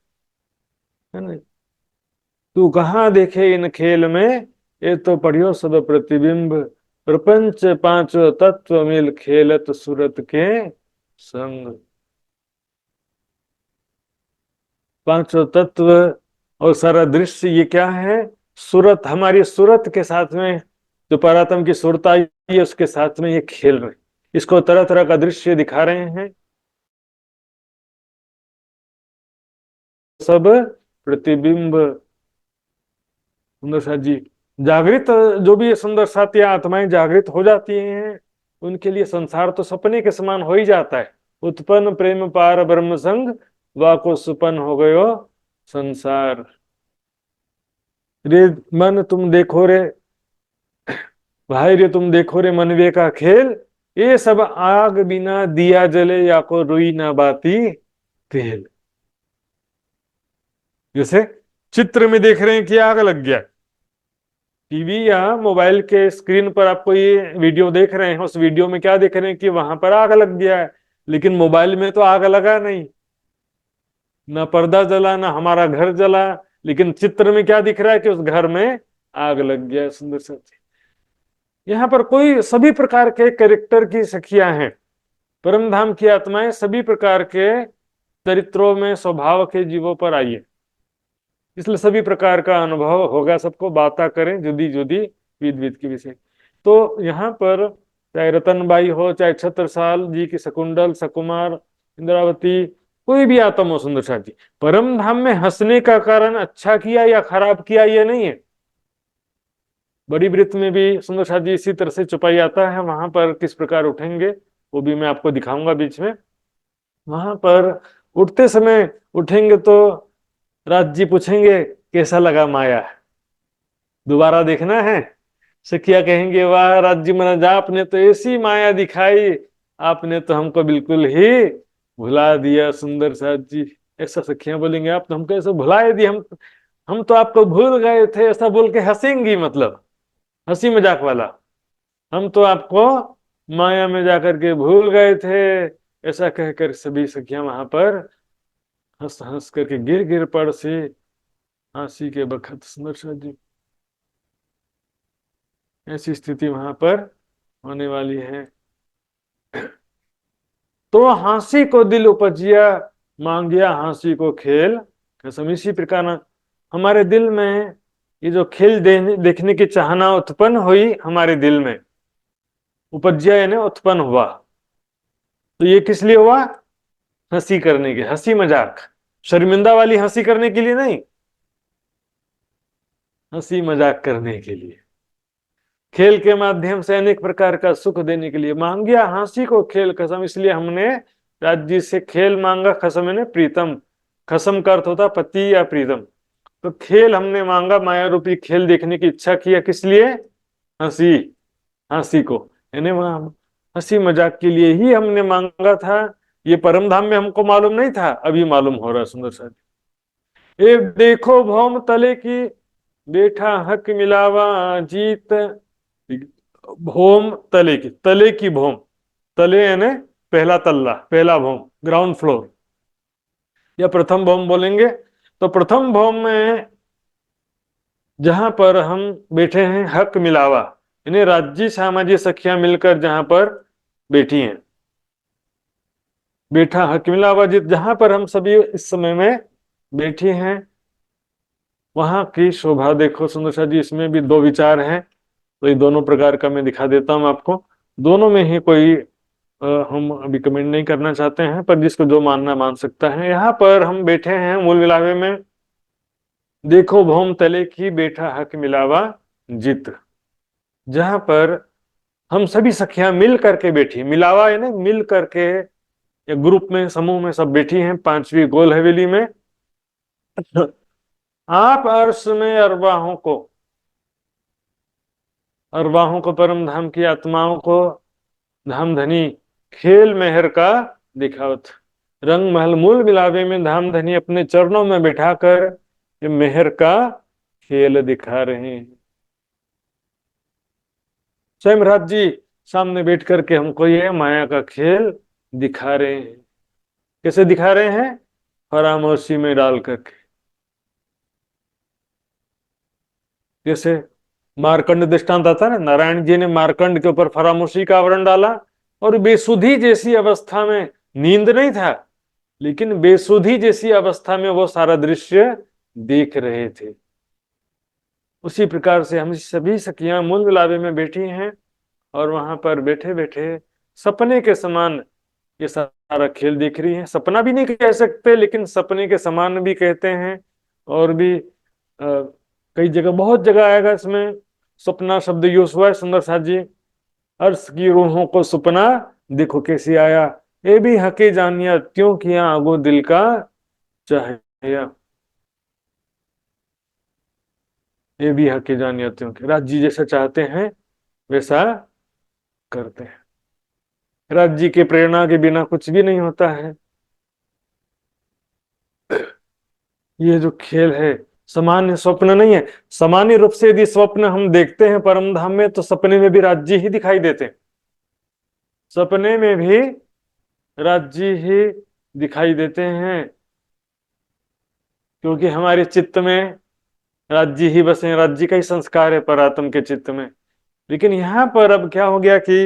है ना। तू कहाँ देखे इन खेल में, ये तो पढ़ियो सब प्रतिबिंब। प्रपंच पांचों तत्व मिल खेलत सूरत के संग। पांचों तत्व और सारा दृश्य ये क्या है, सूरत, हमारी सूरत के साथ में, जो परात्म की सूरत आई है उसके साथ में ये खेल रहे हैं। इसको तरह तरह का दृश्य दिखा रहे हैं, सब प्रतिबिंब। सुंदर साथ जी, जागृत जो भी सुंदर साथी आत्माएं जागृत हो जाती हैं, उनके लिए संसार तो सपने के समान हो ही जाता है। उत्पन्न प्रेम पार ब्रह्म संग, वाको सुपन हो गयो संसार। रे मन तुम देखो रे, भाई रे तुम देखो रे मनवे का खेल, ये सब आग बिना दिया जले, या को रुई ना बाती तेल। जैसे चित्र में देख रहे हैं कि आग लग गया, टीवी या मोबाइल के स्क्रीन पर आप कोई वीडियो देख रहे हैं, उस वीडियो में क्या देख रहे हैं कि वहां पर आग लग गया है, लेकिन मोबाइल में तो आग लगा नहीं, ना पर्दा जला ना हमारा घर जला, लेकिन चित्र में क्या दिख रहा है कि उस घर में आग लग गया है। सुंदर सा, यहाँ पर कोई सभी प्रकार के कैरेक्टर की सखियां हैं। परम धाम की आत्माएं सभी प्रकार के चरित्रों में स्वभाव के जीवों पर आई है, इसलिए सभी प्रकार का अनुभव होगा सबको। बातें करें जुदी जुदी विध विध के विषय। तो यहाँ पर चाहे रतनबाई हो, चाहे छत्रसाल जी की शकुंडल, सकुमार, इंद्रावती, कोई भी आत्मा हो सुंदर साथ जी, परम धाम में हंसने का कारण अच्छा किया या खराब किया ये नहीं है। बड़ी वृत्त में भी सुंदर साथ जी इसी तरह से चुपाई आता है, वहां पर किस प्रकार उठेंगे वो भी मैं आपको दिखाऊंगा बीच में। वहां पर उठते समय उठेंगे तो राज जी पूछेंगे कैसा लगा माया, दोबारा देखना है। सखिया कहेंगे वाह राज्य महाराज, आपने तो ऐसी माया दिखाई, आपने तो हमको बिल्कुल ही भुला दिया सुंदर साथ जी। ऐसा सखियां बोलेंगे आप तो हमको ऐसा भुला ही दिया, हम तो आपको भूल गए थे, ऐसा बोल के हंसेंगी, मतलब हंसी मजाक वाला। हम तो आपको माया में जाकर के भूल गए थे, ऐसा कहकर सभी सखियां वहां पर हंस हंस करके गिर गिर पड़ से हंसी के बखत सुंदर साथ जी। ऐसी स्थिति वहां पर होने वाली है। तो हंसी को दिल उपजिया, मांगिया हंसी को खेल कसम। इसी प्रकार हमारे दिल में ये जो खेल देखने की चाहना उत्पन्न हुई हमारे दिल में, उपजिया यानी उत्पन्न हुआ, तो ये किस लिए हुआ? हंसी करने के, हंसी मजाक, शर्मिंदा वाली हंसी करने के लिए नहीं, हंसी मजाक करने के लिए, खेल के माध्यम से अनेक प्रकार का सुख देने के लिए। मांगिया हंसी को खेल कसम, इसलिए हमने राज्य से खेल मांगा। खसम ने प्रीतम, खसम का अर्थ होता पति या प्रीतम। तो खेल हमने मांगा, माया रूपी खेल देखने की इच्छा किया, किस लिए? हंसी, हंसी को, यानी हंसी मजाक के लिए ही हमने मांगा था। ये परम धाम में हमको मालूम नहीं था, अभी मालूम हो रहा है। सुंदर साहब, ये देखो भौम तले की, बैठा हक मिलावा जीत। भौम तले की, तले की भौम, तले यानी पहला तल्ला, पहला भौम, ग्राउंड फ्लोर या प्रथम भौम बोलेंगे। तो प्रथम भौम में जहां पर हम बैठे हैं, हक मिलावा यानी राज्य सामाजिक सखियां मिलकर जहां पर बैठी हैं, बैठा हक मिलावा जित, जहां पर हम सभी इस समय में बैठी हैं, वहां की शोभा देखो। सुंदर शाह जी, इसमें भी दो विचार हैं, तो ये दोनों प्रकार का मैं दिखा देता हूं आपको। दोनों में ही कोई हम अभी कमेंट नहीं करना चाहते हैं, पर जिसको जो मानना मान सकता है। यहाँ पर हम बैठे हैं मूल मिलावे में, देखो भौम तले की, बैठा हक मिलावा जित, जहां पर हम सभी सखियां मिल करके बैठी, मिलावा यानी मिल करके, या ग्रुप में, समूह में सब बैठी हैं पांचवी गोल हवेली में। आप अर्श में अरवाहों को, अरवाहों को, परम धाम की आत्माओं को धाम धनी खेल मेहर का दिखावत। रंग महल मूल मिलावे में धाम धनी अपने चरणों में बैठाकर ये मेहर का खेल दिखा रहे हैं। स्वयं राज जी सामने बैठ करके हमको ये माया का खेल दिखा रहे हैं। कैसे दिखा रहे हैं? फरामोशी में डाल करके। जैसे मारकंड दृष्टांत आता है ना, नारायण जी ने मारकंड के ऊपर फरामोशी का आवरण डाला, और बेसुधी जैसी अवस्था में, नींद नहीं था लेकिन बेसुधी जैसी अवस्था में वो सारा दृश्य देख रहे थे। उसी प्रकार से हम सभी सखियां मूल मिलावे में बैठी हैं, और वहां पर बैठे बैठे सपने के समान ये सारा खेल देख रही हैं। सपना भी नहीं कह सकते, लेकिन सपने के समान भी कहते हैं। और भी कई जगह, बहुत जगह आएगा इसमें सपना शब्द यूज हुआ है। सुंदर साथ जी, अर्श की रूहों को सपना देखो कैसी आया, ये भी हके जानिया त्यों किया आगो दिल का चाहिया, ये भी हके जानिया त्यों के। राज जी जैसा चाहते हैं वैसा करते हैं। राज जी के प्रेरणा के बिना कुछ भी नहीं होता है। ये जो खेल है सामान्य स्वप्न नहीं है। सामान्य रूप से यदि स्वप्न हम देखते हैं परम धाम में, तो सपने में भी राज्य ही दिखाई देते हैं। सपने में भी राज्य ही दिखाई देते हैं, क्योंकि हमारे चित्त में राज्य ही बसे, राज्य का ही संस्कार है परात्म के चित्त में। लेकिन यहाँ पर अब क्या हो गया कि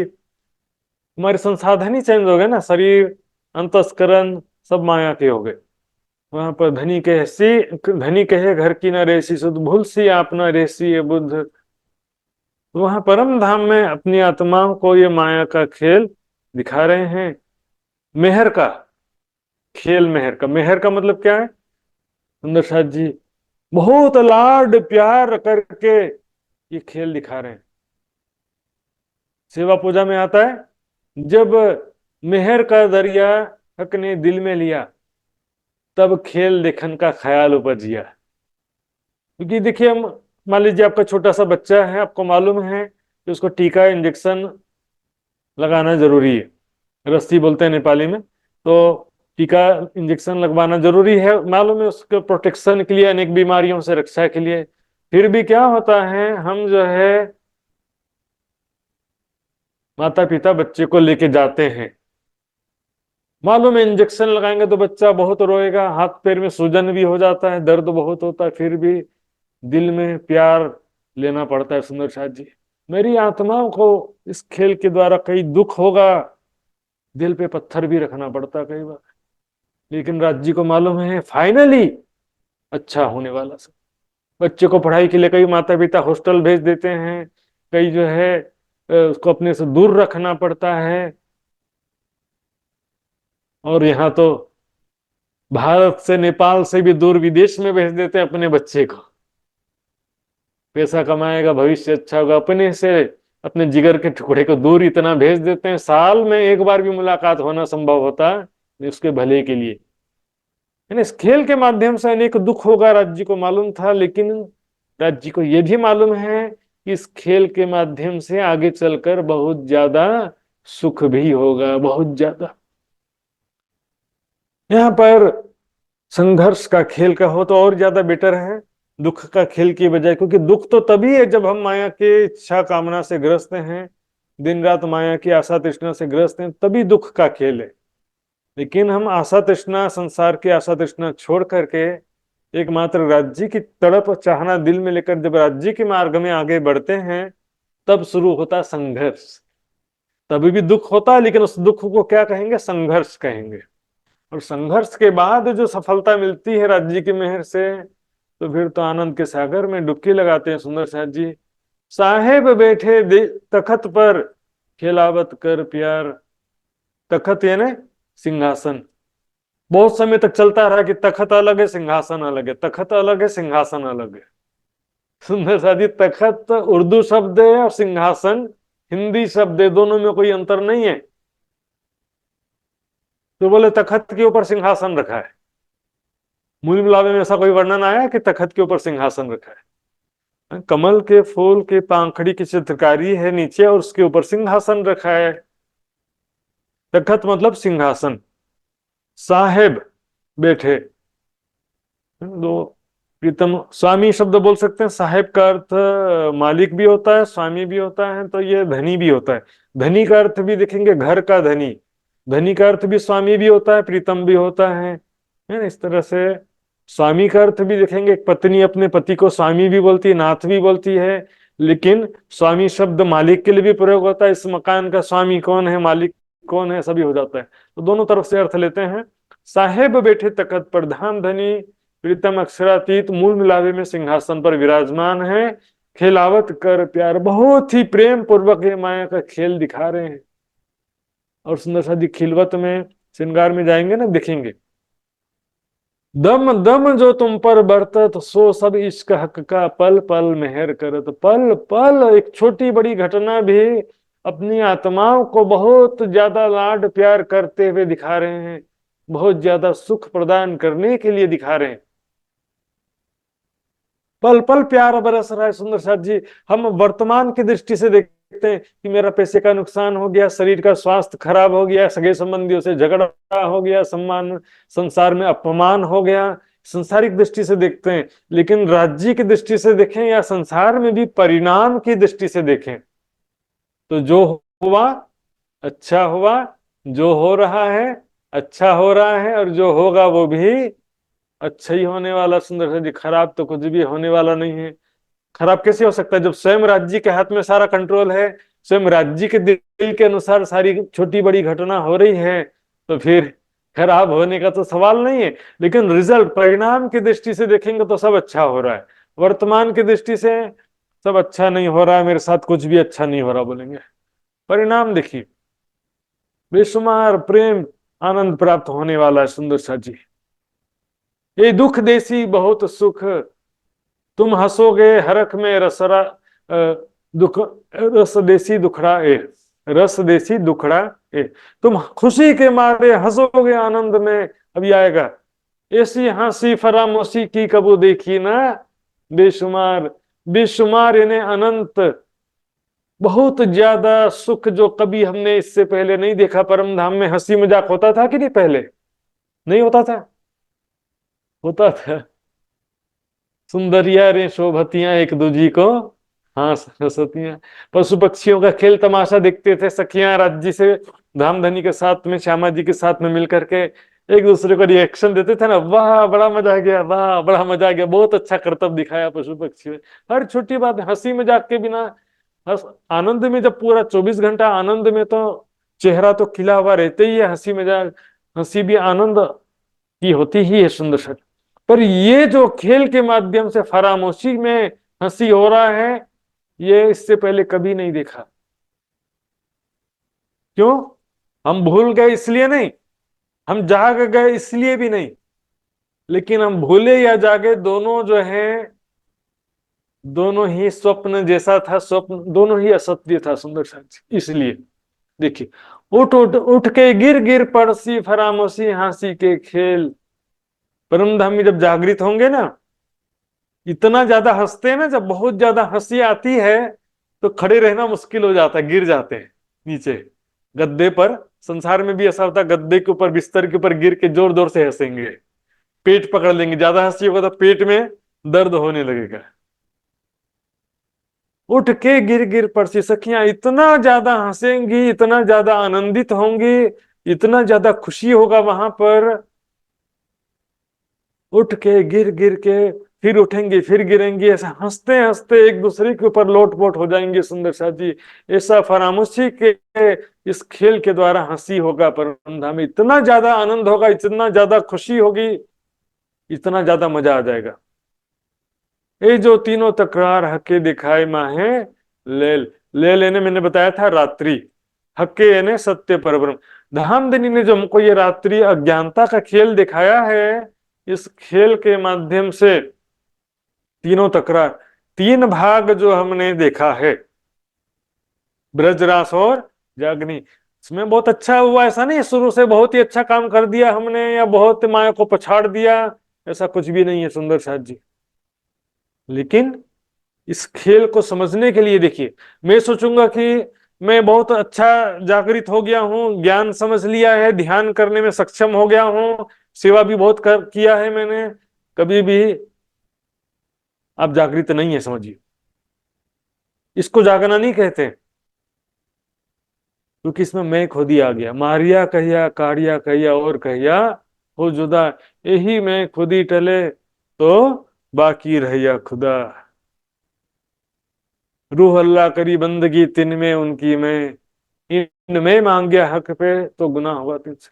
हमारे संसाधन ही चेंज हो गए ना, शरीर अंतस्करण सब माया के हो गए। वहां पर धनी कहे घर की न रेसी सुध, भूल सी आप न रेसी ये बुद्ध। वहां परम धाम में अपनी आत्माओं को ये माया का खेल दिखा रहे हैं। मेहर का खेल, मेहर का, मेहर का मतलब क्या है? सुंदर साथ जी बहुत लाड प्यार करके ये खेल दिखा रहे हैं। सेवा पूजा में आता है, जब मेहर का दरिया हक ने दिल में लिया, तब खेल देखन का ख्याल उपजिया। क्योंकि देखिए, हम मान लीजिए आपका छोटा सा बच्चा है, आपको मालूम है कि उसको टीका इंजेक्शन लगाना जरूरी है, रस्सी बोलते हैं नेपाली में। तो टीका इंजेक्शन लगवाना जरूरी है, मालूम है, उसके प्रोटेक्शन के लिए, अनेक बीमारियों से रक्षा के लिए। फिर भी क्या होता है, हम जो है माता पिता बच्चे को लेके जाते हैं, मालूम है इंजेक्शन लगाएंगे तो बच्चा बहुत रोएगा, हाथ पैर में सूजन भी हो जाता है, दर्द बहुत होता है, फिर भी दिल में प्यार लेना पड़ता है। सुंदर साथ जी, मेरी आत्माओं को इस खेल के द्वारा कई दुख होगा, दिल पे पत्थर भी रखना पड़ता कई बार, लेकिन राज्य को मालूम है फाइनली अच्छा होने वाला सब। बच्चे को पढ़ाई के लिए कई माता पिता हॉस्टल भेज देते हैं, कई जो है उसको अपने से दूर रखना पड़ता है, और यहाँ तो भारत से नेपाल से भी दूर विदेश में भेज देते हैं अपने बच्चे को। पैसा कमाएगा, भविष्य अच्छा होगा, अपने से अपने जिगर के टुकड़े को दूर इतना भेज देते हैं, साल में एक बार भी मुलाकात होना संभव होता है उसके भले के लिए। यानी इस खेल के माध्यम से अनेक दुख होगा राज्य को मालूम था, लेकिन राज्य को यह भी मालूम है कि इस खेल के माध्यम से आगे चलकर बहुत ज्यादा सुख भी होगा, बहुत ज्यादा। यहाँ पर संघर्ष का खेल का हो तो और ज्यादा बेटर है दुख का खेल की बजाय, क्योंकि दुख तो तभी है जब हम माया के इच्छा कामना से ग्रस्त हैं, दिन रात माया की आशा तृष्णा से ग्रस्त हैं, तभी दुख का खेल है। लेकिन हम आशा तृष्णा, संसार की आशा तृष्णा छोड़ करके एकमात्र राज्य की तड़प चाहना दिल में लेकर जब राज्य के मार्ग में आगे बढ़ते हैं, तब शुरू होता संघर्ष। तभी भी दुख होता है, लेकिन उस दुख को क्या कहेंगे? संघर्ष कहेंगे। और संघर्ष के बाद जो सफलता मिलती है राज्य की मेहर से, तो फिर तो आनंद के सागर में डुबकी लगाते हैं सुंदर साथ जी। साहेब बैठे तखत पर, खिलावत कर प्यार। तखत यानी सिंहासन। बहुत समय तक चलता रहा कि तखत अलग है सिंहासन अलग है, तखत अलग है सिंहासन अलग है। सुंदर साथ जी, तखत उर्दू शब्द है और सिंहासन हिंदी शब्द है, दोनों में कोई अंतर नहीं है। तो बोले तखत के ऊपर सिंहासन रखा है, मूल मिलावे में ऐसा कोई वर्णन आया कि तखत के ऊपर सिंहासन रखा है? कमल के फूल के पांखड़ी की चित्रकारी है नीचे और उसके ऊपर सिंहासन रखा है। तखत मतलब सिंहासन, साहेब बैठे। दो प्रीतम स्वामी शब्द बोल सकते हैं। साहेब का अर्थ मालिक भी होता है, स्वामी भी होता है, तो ये धनी भी होता है। धनी का अर्थ भी देखेंगे घर का धनी, धनी का अर्थ भी स्वामी भी होता है, प्रीतम भी होता है ना? इस तरह से स्वामी का अर्थ भी देखेंगे, एक पत्नी अपने पति को स्वामी भी बोलती है, नाथ भी बोलती है, लेकिन स्वामी शब्द मालिक के लिए भी प्रयोग होता है। इस मकान का स्वामी कौन है, मालिक कौन है, सभी हो जाता है। तो दोनों तरफ से अर्थ लेते हैं। साहेब बैठे तखत पर, धाम धनी प्रीतम अक्षरातीत, मूल मिलावे में सिंहासन पर विराजमान है। खिलावत कर प्यार, बहुत ही प्रेम पूर्वक ये माया का खेल दिखा रहे हैं। और सुंदर सा जी खिलवत में, श्रृंगार में जाएंगे ना, देखेंगे दम दम जो तुम पर बरतत, सो सब इश्क हक का पल पल मेहर करत। पल पल एक छोटी बड़ी घटना भी अपनी आत्माओं को बहुत ज्यादा लाड प्यार करते हुए दिखा रहे हैं, बहुत ज्यादा सुख प्रदान करने के लिए दिखा रहे हैं। पल पल प्यार बरस रहा है। सुंदर साथ जी, हम वर्तमान की दृष्टि से देखते हैं कि मेरा पैसे का नुकसान हो गया, शरीर का स्वास्थ्य खराब हो गया, सगे संबंधियों से झगड़ा हो गया, सम्मान संसार में अपमान हो गया, संसारिक दृष्टि से देखते हैं। लेकिन राज्य की दृष्टि से देखें या संसार में भी परिणाम की दृष्टि से देखें, तो जो हुआ अच्छा हुआ, जो हो रहा है अच्छा हो रहा है, और जो होगा वो भी अच्छा ही होने वाला। सुंदर सा जी, खराब तो कुछ भी होने वाला नहीं है। खराब कैसे हो सकता है जब स्वयं राज्य के हाथ में सारा कंट्रोल है, स्वयं राज्य के दिल के अनुसार सारी छोटी बड़ी घटना हो रही है, तो फिर खराब होने का तो सवाल नहीं है। लेकिन रिजल्ट, परिणाम की दृष्टि से देखेंगे तो सब अच्छा हो रहा है। वर्तमान की दृष्टि से सब अच्छा नहीं हो रहा है, मेरे साथ कुछ भी अच्छा नहीं हो रहा बोलेंगे। परिणाम देखिए, बेशुमार प्रेम आनंद प्राप्त होने वाला है। सुंदर सा जी, ये दुख देसी बहुत सुख, तुम हंसोगे हरख में रसरा दुख, रस देसी दुखड़ा ए, रस देसी दुखड़ा ए। तुम खुशी के मारे हंसोगे आनंद में। अभी आएगा, ऐसी हंसी फरामोशी की कबू देखी ना, बेशुमार। बेशुमार यानी अनंत, बहुत ज्यादा सुख जो कभी हमने इससे पहले नहीं देखा। परम धाम में हंसी मजाक होता था कि नहीं? पहले नहीं होता था? होता था। सुंदरिया रे शोभतियां एक दूजी को हाँ सरस्वतियां। पशु पक्षियों का खेल तमाशा देखते थे सखियां राज्य से धामधनी के साथ में, श्यामा जी के साथ में मिलकर के एक दूसरे को रिएक्शन देते थे ना, वाह बड़ा मजा आ गया, वाह बड़ा मजा आ गया, बहुत अच्छा करतब दिखाया पशु पक्षियों। हर छोटी बात हंसी मजाक के बिना, आनंद में जब पूरा 24 घंटा आनंद में, तो चेहरा तो खिला हुआ रहते ही है, हंसी मजाक, हंसी भी आनंद की होती ही है सुंदर सा। पर ये जो खेल के माध्यम से फरामोशी में हंसी हो रहा है, ये इससे पहले कभी नहीं देखा। क्यों? हम भूल गए इसलिए नहीं, हम जाग गए इसलिए भी नहीं, लेकिन हम भूले या जागे दोनों जो है, दोनों ही स्वप्न जैसा था, स्वप्न दोनों ही असत्य था सुंदर सा। इसलिए देखिए, उठ उठ उठ के गिर गिर पड़सी फरामोशी हंसी के खेल। परम धाम में जब जागृत होंगे ना, इतना ज्यादा हंसते हैं ना, जब बहुत ज्यादा हंसी आती है तो खड़े रहना मुश्किल हो जाता है, गिर जाते हैं नीचे गद्दे पर। संसार में भी ऐसा होता है, गद्दे के ऊपर बिस्तर के ऊपर गिर के जोर जोर से हंसेंगे, पेट पकड़ लेंगे, ज्यादा हंसी होगा तो पेट में दर्द होने लगेगा। उठ के गिर गिर पड़सी सखियां इतना ज्यादा हंसेंगी, इतना ज्यादा आनंदित होंगी, इतना ज्यादा खुशी होगा वहां पर। उठ के गिर गिर के फिर उठेंगे फिर गिरेंगे, ऐसा हंसते हंसते एक दूसरे के ऊपर लोटपोट हो जाएंगे सुंदर सा जी। ऐसा फरामोशी के इस खेल के द्वारा हंसी होगा परम धाम में, इतना ज्यादा आनंद होगा, इतना ज्यादा खुशी होगी, इतना ज्यादा मजा आ जाएगा। ये जो तीनों तकरार हक्के दिखाए माहे लेल, ले लेने मैंने बताया था रात्रि, हक्के यानी सत्य परब्रह्म। धामधनी ने जो हमको ये रात्रि अज्ञानता का खेल दिखाया है, इस खेल के माध्यम से तीनों तकरार, तीन भाग जो हमने देखा है, ब्रजरास और जागनी, इसमें बहुत अच्छा हुआ, ऐसा नहीं शुरू से बहुत ही अच्छा काम कर दिया हमने या बहुत माया को पछाड़ दिया, ऐसा कुछ भी नहीं है सुंदर साथ जी। लेकिन इस खेल को समझने के लिए देखिए, मैं सोचूंगा कि मैं बहुत अच्छा जागृत हो गया हूं, ज्ञान समझ लिया है, ध्यान करने में सक्षम हो गया हूं, सेवा भी बहुत किया है मैंने, कभी भी आप जागृत नहीं है समझिए। इसको जागना नहीं कहते, क्योंकि इसमें मैं खुद ही आ गया। मारिया कहिया कारिया कहिया और कहिया हो जुदा, यही मैं खुद ही टले तो बाकी रहिया खुदा। रूह अल्लाह करी बंदगी तिन में उनकी, मैं इनमें मांग गया हक पे तो गुनाह हुआ तुझसे।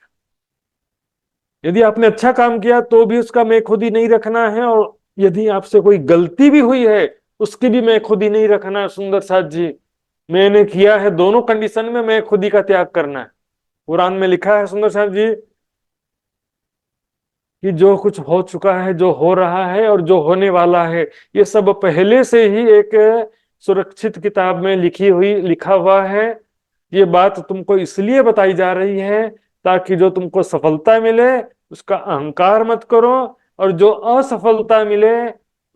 यदि आपने अच्छा काम किया तो भी उसका मैं खुद ही नहीं रखना है, और यदि आपसे कोई गलती भी हुई है उसकी भी मैं खुद ही नहीं रखना है सुंदर साथ जी। मैंने किया है, दोनों कंडीशन में मैं खुद ही का त्याग करना है। कुरान में लिखा है सुंदर साथ जी कि जो कुछ हो चुका है, जो हो रहा है और जो होने वाला है, ये सब पहले से ही एक सुरक्षित किताब में लिखा हुआ है। ये बात तुमको इसलिए बताई जा रही है ताकि जो तुमको सफलता मिले उसका अहंकार मत करो, और जो असफलता मिले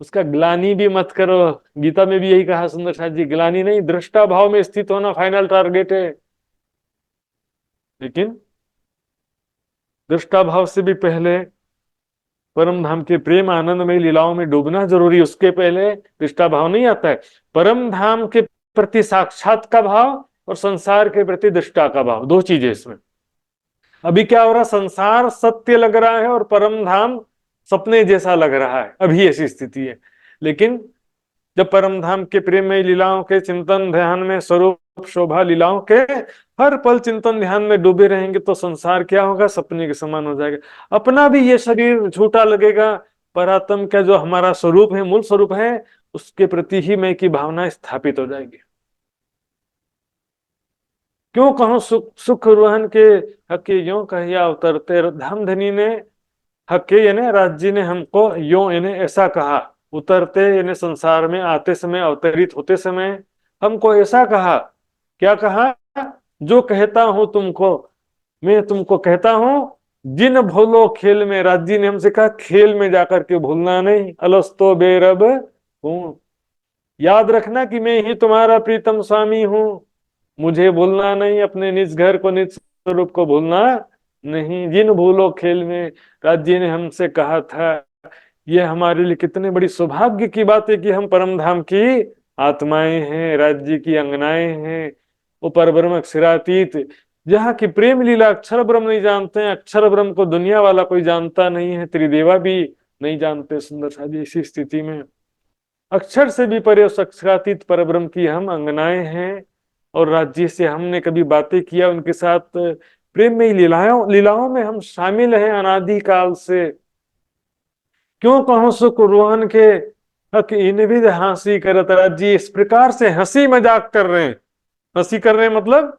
उसका ग्लानि भी मत करो। गीता में भी यही कहा सुंदर साथ जी, ग्लानि नहीं, दृष्टा भाव में स्थित होना फाइनल टारगेट है। लेकिन दृष्टा भाव से भी पहले परम धाम के प्रेम आनंद में लीलाओं में डूबना जरूरी, उसके पहले दृष्टा भाव नहीं आता है। परम धाम के प्रति साक्षात का भाव और संसार के प्रति दृष्टा का भाव, दो चीजें इसमें। अभी क्या हो रहा, संसार सत्य लग रहा है और परम धाम सपने जैसा लग रहा है, अभी ऐसी स्थिति है। लेकिन जब परम धाम के प्रेम में लीलाओं के चिंतन ध्यान में, स्वरूप शोभा लीलाओं के हर पल चिंतन ध्यान में डूबे रहेंगे तो संसार क्या होगा, सपने के समान हो जाएगा। अपना भी ये शरीर झूठा लगेगा, पर आत्म का जो हमारा स्वरूप है, मूल स्वरूप है, उसके प्रति ही मैं की भावना स्थापित हो जाएगी। क्यों कहूं सुख रोहन के हके यों कहिया अवतरते, धामधनी ने हके यानी राज जी ने हमको यों यानी ऐसा कहा, उतरते यानी संसार में आते समय, अवतरित होते समय हमको ऐसा कहा। क्या कहा? जो कहता हूं तुमको, मैं तुमको कहता हूं जिन भूलो खेल में, राज जी ने हमसे कहा खेल में जाकर के भूलना नहीं, अलस्तो बेरब हूं, याद रखना कि मैं ही तुम्हारा प्रीतम स्वामी हूं, मुझे भूलना नहीं, अपने निज घर को निज स्वरूप को भूलना नहीं। जिन भूलो खेल में, राज जी ने हमसे कहा था। ये हमारे लिए कितने बड़ी सौभाग्य की बात है कि हम परम धाम की आत्माएं हैं, राज्य की अंगनाएं हैं, वो परब्रह्म अक्षरातीत, जहाँ की प्रेम लीला अक्षर ब्रह्म नहीं जानते हैं, अक्षर ब्रह्म को दुनिया वाला कोई जानता नहीं है, त्रिदेवा भी नहीं जानते। सुंदर सा जी, इसी स्थिति में अक्षर से भी परे उस अक्षरातीत परब्रह्म की हम अंगनाएं हैं, और राज्य से हमने कभी बातें किया, उनके साथ प्रेम में लीलाओं लीलाओं में हम शामिल हैं अनादि काल से। क्यों कहूं सुख रोहन के हक इनविद हंसी करत राज्य, इस प्रकार से हंसी मजाक कर रहे हैं। हंसी कर रहे हैं मतलब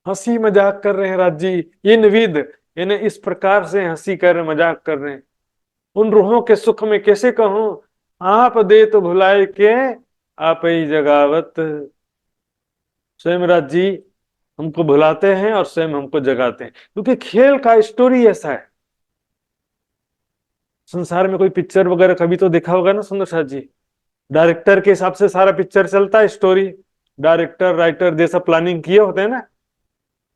हंसी मजाक कर रहे हैं राज्य, इनविद यानी इस प्रकार से हंसी कर मजाक कर रहे हैं। उन रूहों के सुख में कैसे कहूं, आप दे तो भुलाए के आप ही जगावत। स्वयं राज्य हमको भुलाते हैं और स्वयं हमको जगाते हैं, क्योंकि खेल का स्टोरी ऐसा है। संसार में कोई पिक्चर वगैरह कभी तो देखा होगा ना सुंदर साथ जी, डायरेक्टर के हिसाब से सारा पिक्चर चलता है, स्टोरी डायरेक्टर राइटर जैसा प्लानिंग किए होते हैं ना।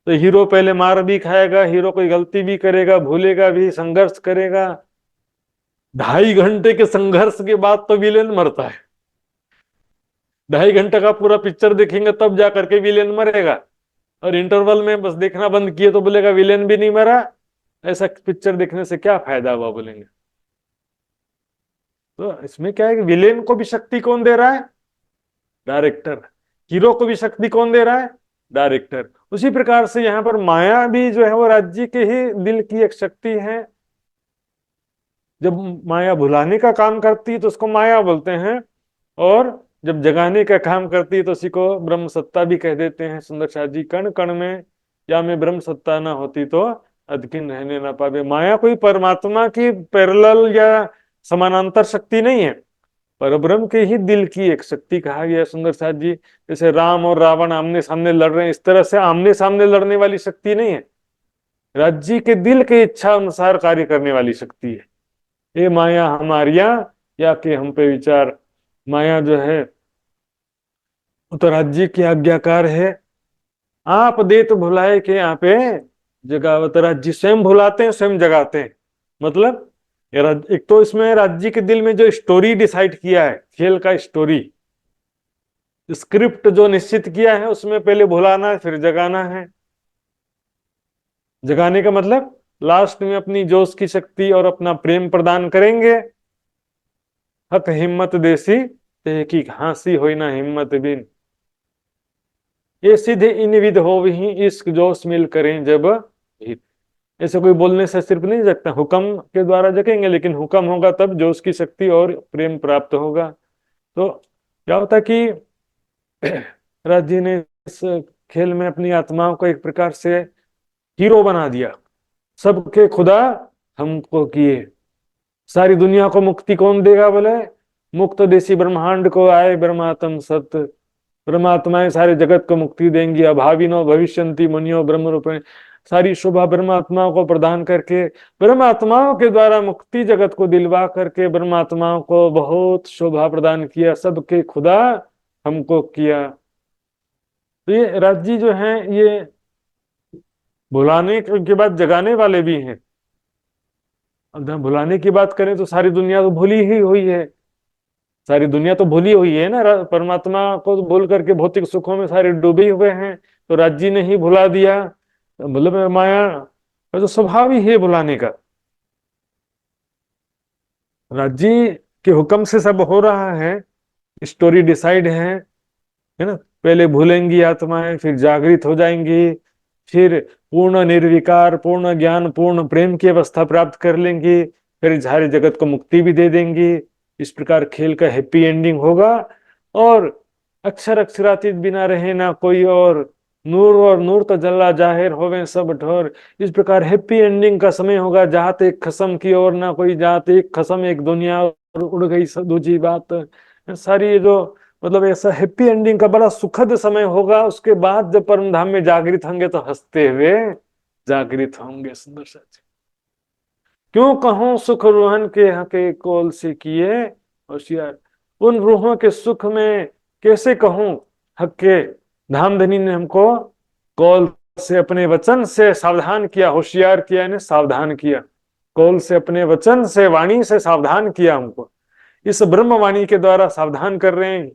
तो हीरो पहले मार भी खाएगा, हीरो कोई गलती भी करेगा, भूलेगा भी, संघर्ष करेगा। 2.5 घंटे के संघर्ष के बाद तो विलेन मरता है। 2.5 घंटे का पूरा पिक्चर देखेंगे तब जा करके विलेन मरेगा, और इंटरवल में बस देखना बंद किए तो बोलेगा विलेन भी नहीं मरा। ऐसा पिक्चर देखने से क्या फायदा हुआ बोलेंगे। तो इसमें क्या है कि विलेन को भी शक्ति कौन दे रहा है, डायरेक्टर। हीरो को भी शक्ति कौन दे रहा है, डायरेक्टर। उसी प्रकार से यहाँ पर माया भी जो है वो राज्य के ही दिल की एक शक्ति है। जब माया भुलाने का काम करती है तो उसको माया बोलते हैं, और जब जगाने का काम करती है तो उसी को ब्रह्म सत्ता भी कह देते हैं। सुंदर शाह जी, कण कण में या में ब्रह्म सत्ता ना होती तो अदकिन रहने ना पावे। माया कोई परमात्मा की पैरेलल या समानांतर शक्ति नहीं है, पर ब्रह्म के ही दिल की एक शक्ति कहा गया सुंदर साथ जी। जैसे राम और रावण आमने सामने लड़ रहे हैं, इस तरह से आमने सामने लड़ने वाली शक्ति नहीं है, राज्य के दिल के इच्छा अनुसार कार्य करने वाली शक्ति है। ये माया हमारिया या के हम पे विचार। माया जो है तो राज्य की आज्ञाकार है। आप दे तो भुलाए के यहाँ पे जगावत, राज्य स्वयं भुलाते हैं स्वयं जगाते हैं। मतलब एक तो इसमें राज्य के दिल में जो स्टोरी डिसाइड किया है, खेल का स्टोरी स्क्रिप्ट जो निश्चित किया है, उसमें पहले भुलाना है फिर जगाना है। जगाने का मतलब लास्ट में अपनी जोश की शक्ति और अपना प्रेम प्रदान करेंगे। हक हिम्मत देसी ते की हांसी होई ना हिम्मत बिन, ये सीधे इन विध हो ही इश्क जोश मिल करें जब हित। ऐसे कोई बोलने से सिर्फ नहीं जगता, हुक्म के द्वारा जगेंगे, लेकिन हुक्म होगा तब जोश की शक्ति और प्रेम प्राप्त होगा। तो क्या होता कि राज जी ने इस खेल में अपनी आत्माओं को एक प्रकार से हीरो बना दिया। सबके खुदा हमको किए, सारी दुनिया को मुक्ति कौन देगा बोले, मुक्त देसी ब्रह्मांड को आए ब्रह्मात्म सत्य। ब्रह्मात्माएं सारे जगत को मुक्ति देंगी। अभाविनो भविष्यंति मुनियो ब्रह्म रूपेण, सारी शोभा ब्रह्मात्माओं को प्रदान करके, ब्रह्मात्माओं के द्वारा मुक्ति जगत को दिलवा करके ब्रह्मात्माओं को बहुत शोभा प्रदान किया। सबके खुदा हमको किया। तो ये राज्य जो है ये भुलाने के बाद जगाने वाले भी हैं। अब जब भुलाने की बात करें तो सारी दुनिया तो भूली ही हुई है, सारी दुनिया तो भूली हुई है ना। परमात्मा को तो भूल करके भौतिक सुखों में सारे डूबे हुए हैं, तो राज्य ने ही भुला दिया। मतलब माया का तो स्वभाव ही है भुलाने का। राज्य के हुक्म से सब हो रहा है, स्टोरी डिसाइड है ना। पहले भूलेंगी आत्माएं, फिर जागृत हो जाएंगी, फिर पूर्ण निर्विकार पूर्ण ज्ञान पूर्ण प्रेम की अवस्था प्राप्त कर लेंगी, फिर सारे जगत को मुक्ति भी दे देंगी। इस प्रकार खेल का हैप्पी एंडिंग होगा, और अक्षर अक्षरातीत बिना रहे ना कोई और, और नूर तो जल्ला जाहिर होवे सब ठोर। इस प्रकार हैप्पी एंडिंग का समय होगा, जाते एक खसम की ओर ना कोई, जाते एक खसम एक दुनिया और उड़ गई दूसरी बात। सारी जो मतलब ऐसा हैप्पी एंडिंग का बड़ा सुखद समय होगा। उसके बाद जब परम धाम में जागृत होंगे तो हंसते हुए जागृत होंगे। सुंदर सच क्यों कहूं सुख रोहन के हके कोल से किए होशियार, उन रूहों के सुख में कैसे कहूं हके। धामधनी ने हमको कौल से अपने वचन से सावधान किया, होशियार किया ने सावधान किया। कौल से अपने वचन से वाणी से सावधान किया हमको, इस ब्रह्म वाणी के द्वारा सावधान कर रहे हैं।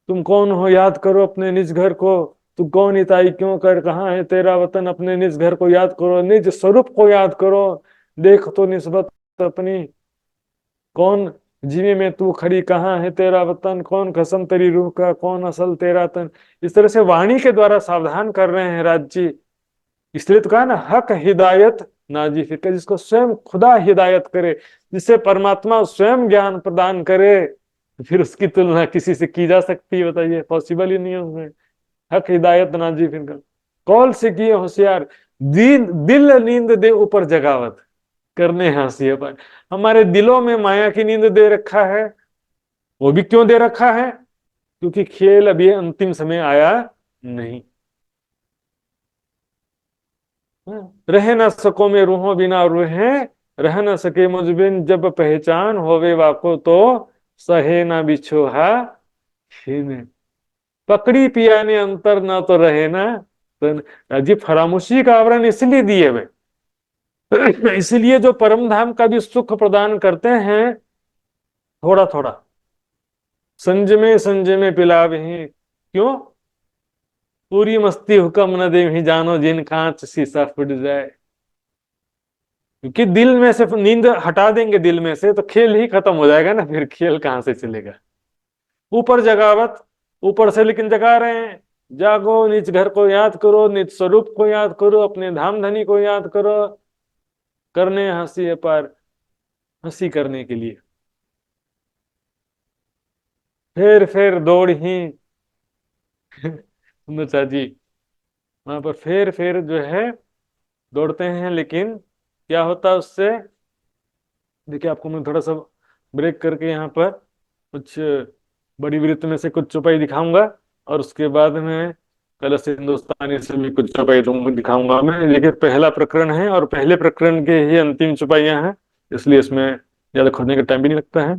तुम कौन हो याद करो अपने निज घर को, तू कौन इताई क्यों कर, कहाँ है तेरा वतन। अपने निज घर को याद करो, निज स्वरूप को याद करो, देख तो निस्बत अपनी। कौन जिमी में तू खड़ी कहाँ है तेरा वतन, कौन कसम तेरी रूह का, कौन असल तेरा तन। इस तरह से वाणी के द्वारा सावधान कर रहे हैं राज जी। इसलिए तो कहा ना, हक हिदायत नाजी फिक्र, जिसको स्वयं खुदा हिदायत करे, जिससे परमात्मा स्वयं ज्ञान प्रदान करे, फिर उसकी तुलना किसी से की जा सकती है? बताइए, पॉसिबल ही नहीं है उसमें। हक हिदायत नाजी फिक्र, कौल से किए होशियार, दिल दिल नींद दे ऊपर जगावत, करने हंसी अपन। हमारे दिलों में माया की नींद दे रखा है। वो भी क्यों दे रखा है? क्योंकि खेल अभी अंतिम समय आया नहीं। रह न सको में रूहों बिना रूहें, रह न सके मुझ बिन जब पहचान होवे वाको, तो सहे ना बिछोहा खीने। पकड़ी पिया ने अंतर ना तो रहे ना। तो जी फरामुशी का आवरण इसलिए दिए हुए, इसलिए जो परम धाम का भी सुख प्रदान करते हैं, थोड़ा थोड़ा संजमे संजमे पिलावे हैं। क्यों? पूरी मस्ती हुक्म न दे ही, जानो जिन कांच शीशा फूट जाए। क्योंकि दिल में से नींद हटा देंगे, दिल में से तो खेल ही खत्म हो जाएगा ना, फिर खेल कहां से चलेगा? ऊपर जगावत, ऊपर से लेकिन जगा रहे हैं। जागो निज घर को याद करो, निज स्वरूप को याद करो, अपने धाम धनी को याद करो, करने हंसी अपार, हंसी करने के लिए। फिर दौड़ ही सुंदर जी वहां पर फिर जो है दौड़ते हैं, लेकिन क्या होता है उससे? देखिए, आपको मैं थोड़ा सा ब्रेक करके यहाँ पर कुछ बड़ी वृत्त में से कुछ चौपाई दिखाऊंगा, और उसके बाद में कलश हिंदुस्तानी से भी कुछ चौपाई दिखाऊंगा मैं। देखिए, पहला प्रकरण है और पहले प्रकरण के ही अंतिम चौपाइयां हैं, इसलिए इसमें ज्यादा खोजने का टाइम भी नहीं लगता है।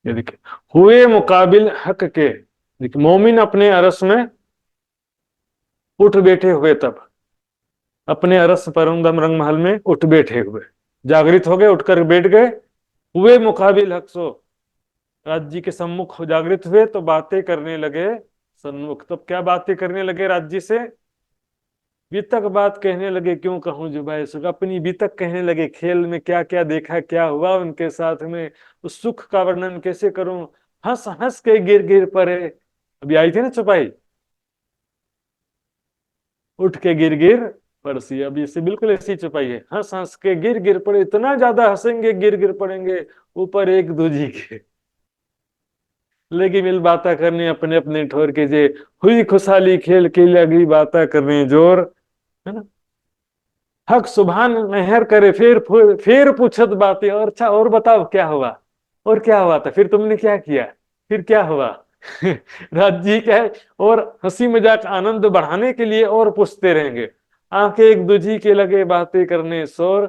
ये देखिए, हुए मुकाबिल हक के। देखिए, मोमिन अपने अरस में उठ बैठे हुए, तब अपने अरस परमदम रंग महल में उठ बैठे हुए, जागृत हो गए, उठकर बैठ गए। हुए मुकाबिल हक सो, राज जी के सम्मुख जागृत हुए तो बातें करने लगे सन्मुख। तब क्या बातें करने लगे राज जी से? बीतक बात कहने लगे, क्यों कहूं जुबाए सुख, अपनी बीतक कहने लगे। खेल में क्या क्या देखा, क्या हुआ उनके साथ में, उस सुख का वर्णन कैसे करूं। हंस हंस के गिर गिर पड़े। अभी आई थी ना चौपाई, उठ के गिर गिर पड़सी। अब इससे बिल्कुल ऐसी चौपाई है, हंस हंस के गिर गिर पड़े, इतना ज्यादा हंसेंगे गिर गिर पड़ेंगे ऊपर एक दूजी के। लगी मिल बाता करने अपने अपने ठोर के जे, हुई खुशहाली खेल के लगी बाता करने जोर, है ना। हक सुभान मेहर करे, फिर पूछत बातें, और अच्छा और बताओ क्या हुआ, और क्या हुआ था, फिर तुमने क्या किया, फिर क्या हुआ। राज जी क्या है, और हंसी मजाक आनंद बढ़ाने के लिए और पूछते रहेंगे। आंखें एक दूजी के लगे बातें करने शोर,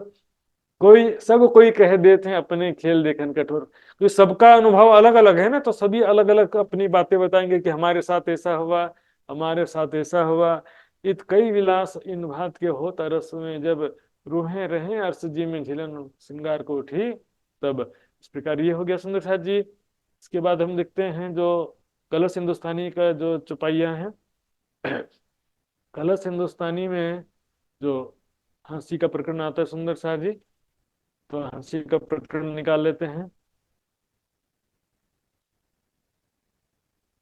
कोई कह देते हैं अपने खेल देखन कठोर। तो सबका अनुभव अलग अलग है ना, तो सभी अलग अलग अपनी बातें बताएंगे कि हमारे साथ ऐसा हुआ, हमारे साथ ऐसा हुआ। इत कई विलास इन भात के हो तरस में, जब रूहें रहे अर्श जी में झिलन श्रृंगार को उठी तब। इस प्रकार ये हो गया सुंदर साथ जी। इसके बाद हम देखते हैं जो कलश हिंदुस्तानी का जो चौपाइयां हैं। कलश हिंदुस्तानी में जो हंसी का प्रकरण आता है सुंदर साथ जी, तो हंसी का प्रकरण निकाल लेते हैं।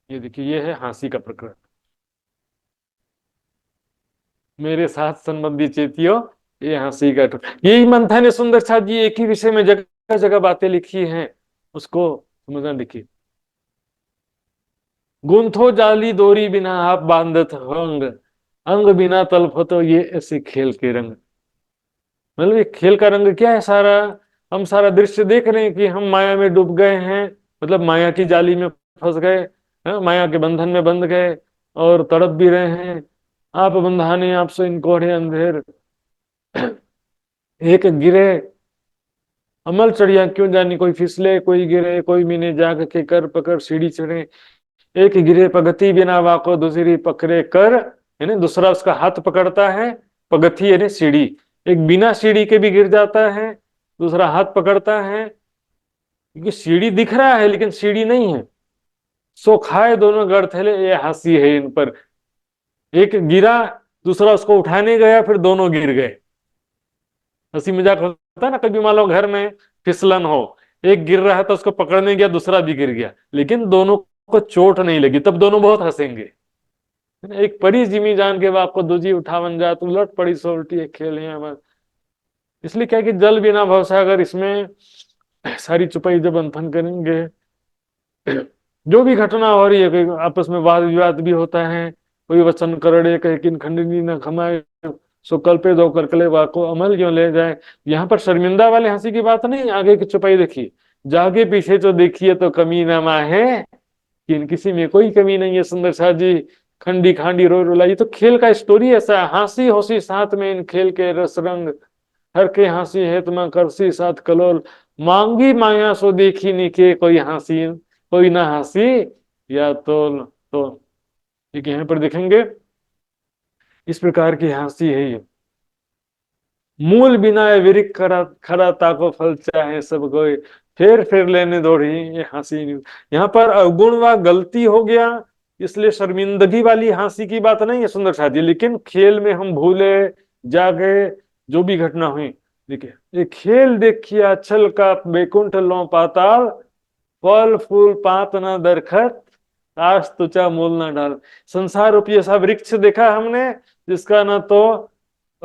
ये देखिए, ये है हंसी का प्रकरण। मेरे साथ संबंधी चेतियो, ये हंसी का यही मंथन है सुंदर साथ जी। एक ही विषय में जगह जगह बातें लिखी हैं, उसको समझना। देखिए, गुंथो जाली दोरी बिना आप बांधत हो अंग, अंग बिना तल्फ हो, तो ये ऐसे खेल के रंग। मतलब ये खेल का रंग क्या है? सारा हम सारा दृश्य देख रहे हैं कि हम माया में डूब गए हैं, मतलब माया की जाली में फंस गए, माया के बंधन में बंध गए और तड़प भी रहे हैं। आप बंधाने आपसे इनको है अंधेर, एक गिरे अमल चढ़िया क्यों जानी, कोई फिसले कोई गिरे, कोई मीने जाग के कर पकड़ सीढ़ी चढ़े। एक गिरे पगति बिना वाको, दूसरी पकड़े कर, यानी दूसरा उसका हाथ पकड़ता है, पगथी यानी सीढ़ी। एक बिना सीढ़ी के भी गिर जाता है, दूसरा हाथ पकड़ता है, क्योंकि सीढ़ी दिख रहा है लेकिन सीढ़ी नहीं है। सो खाए दोनों गड़थेले, ये हंसी है इन पर। एक गिरा, दूसरा उसको उठाने गया, फिर दोनों गिर गए। हंसी मजाक होता है ना, कभी मान लो घर में फिसलन हो, एक गिर रहा था, उसको पकड़ने गया, दूसरा भी गिर गया, लेकिन दोनों को चोट नहीं लगी, तब दोनों बहुत हंसेंगे। एक परी जिमी जान के बाप को दूजी उठावन जा, तू लट पड़ी सोल्टी, एक खेल है हमारे। इसलिए क्या है कि जल बिना भवसागर, इसमें सारी चुपाई जब अनफन करेंगे, जो भी घटना हो रही है, कोई आपस में वाद विवाद भी होता है, कोई वचन करड़े कहे किन खंडनी न खमाए, सो कल पे दो करकले वाको अमल क्यों ले जाए। यहाँ पर शर्मिंदा वाले हंसी की बात नहीं, आगे की चुपाई देखिए, जागे पीछे जो देखिए तो कमी न माहे, कि किसी में कोई कमी नहीं है। सुंदर शाह जी खंडी खांडी रो रुलाई, तो खेल का स्टोरी ऐसा है, हंसी होसी साथ में इन खेल के रस रंग, हर के हंसी है तुम्हें करसी साथ कलोल, मांगी माया सो देखी निके कोई हंसी, कोई ना हंसी या तो ठीक है, यहाँ पर देखेंगे इस प्रकार की हंसी है ये। मूल बिना विरिक खरा खरा ताको फल चाहे सब कोई, फिर लेने दौड़ी, ये हंसी नहीं। यहाँ पर अवगुण व गलती हो गया, इसलिए शर्मिंदगी वाली हंसी की बात नहीं है सुंदर साथी, लेकिन खेल में हम भूले जागे, जो भी घटना हुई। देखिए ये खेल देखिए छल का बैकुंठ लो पाताल, फल फूल पात न दरखत, आस तुचा मूल न डाल। संसार रूपी ऐसा वृक्ष देखा हमने जिसका ना तो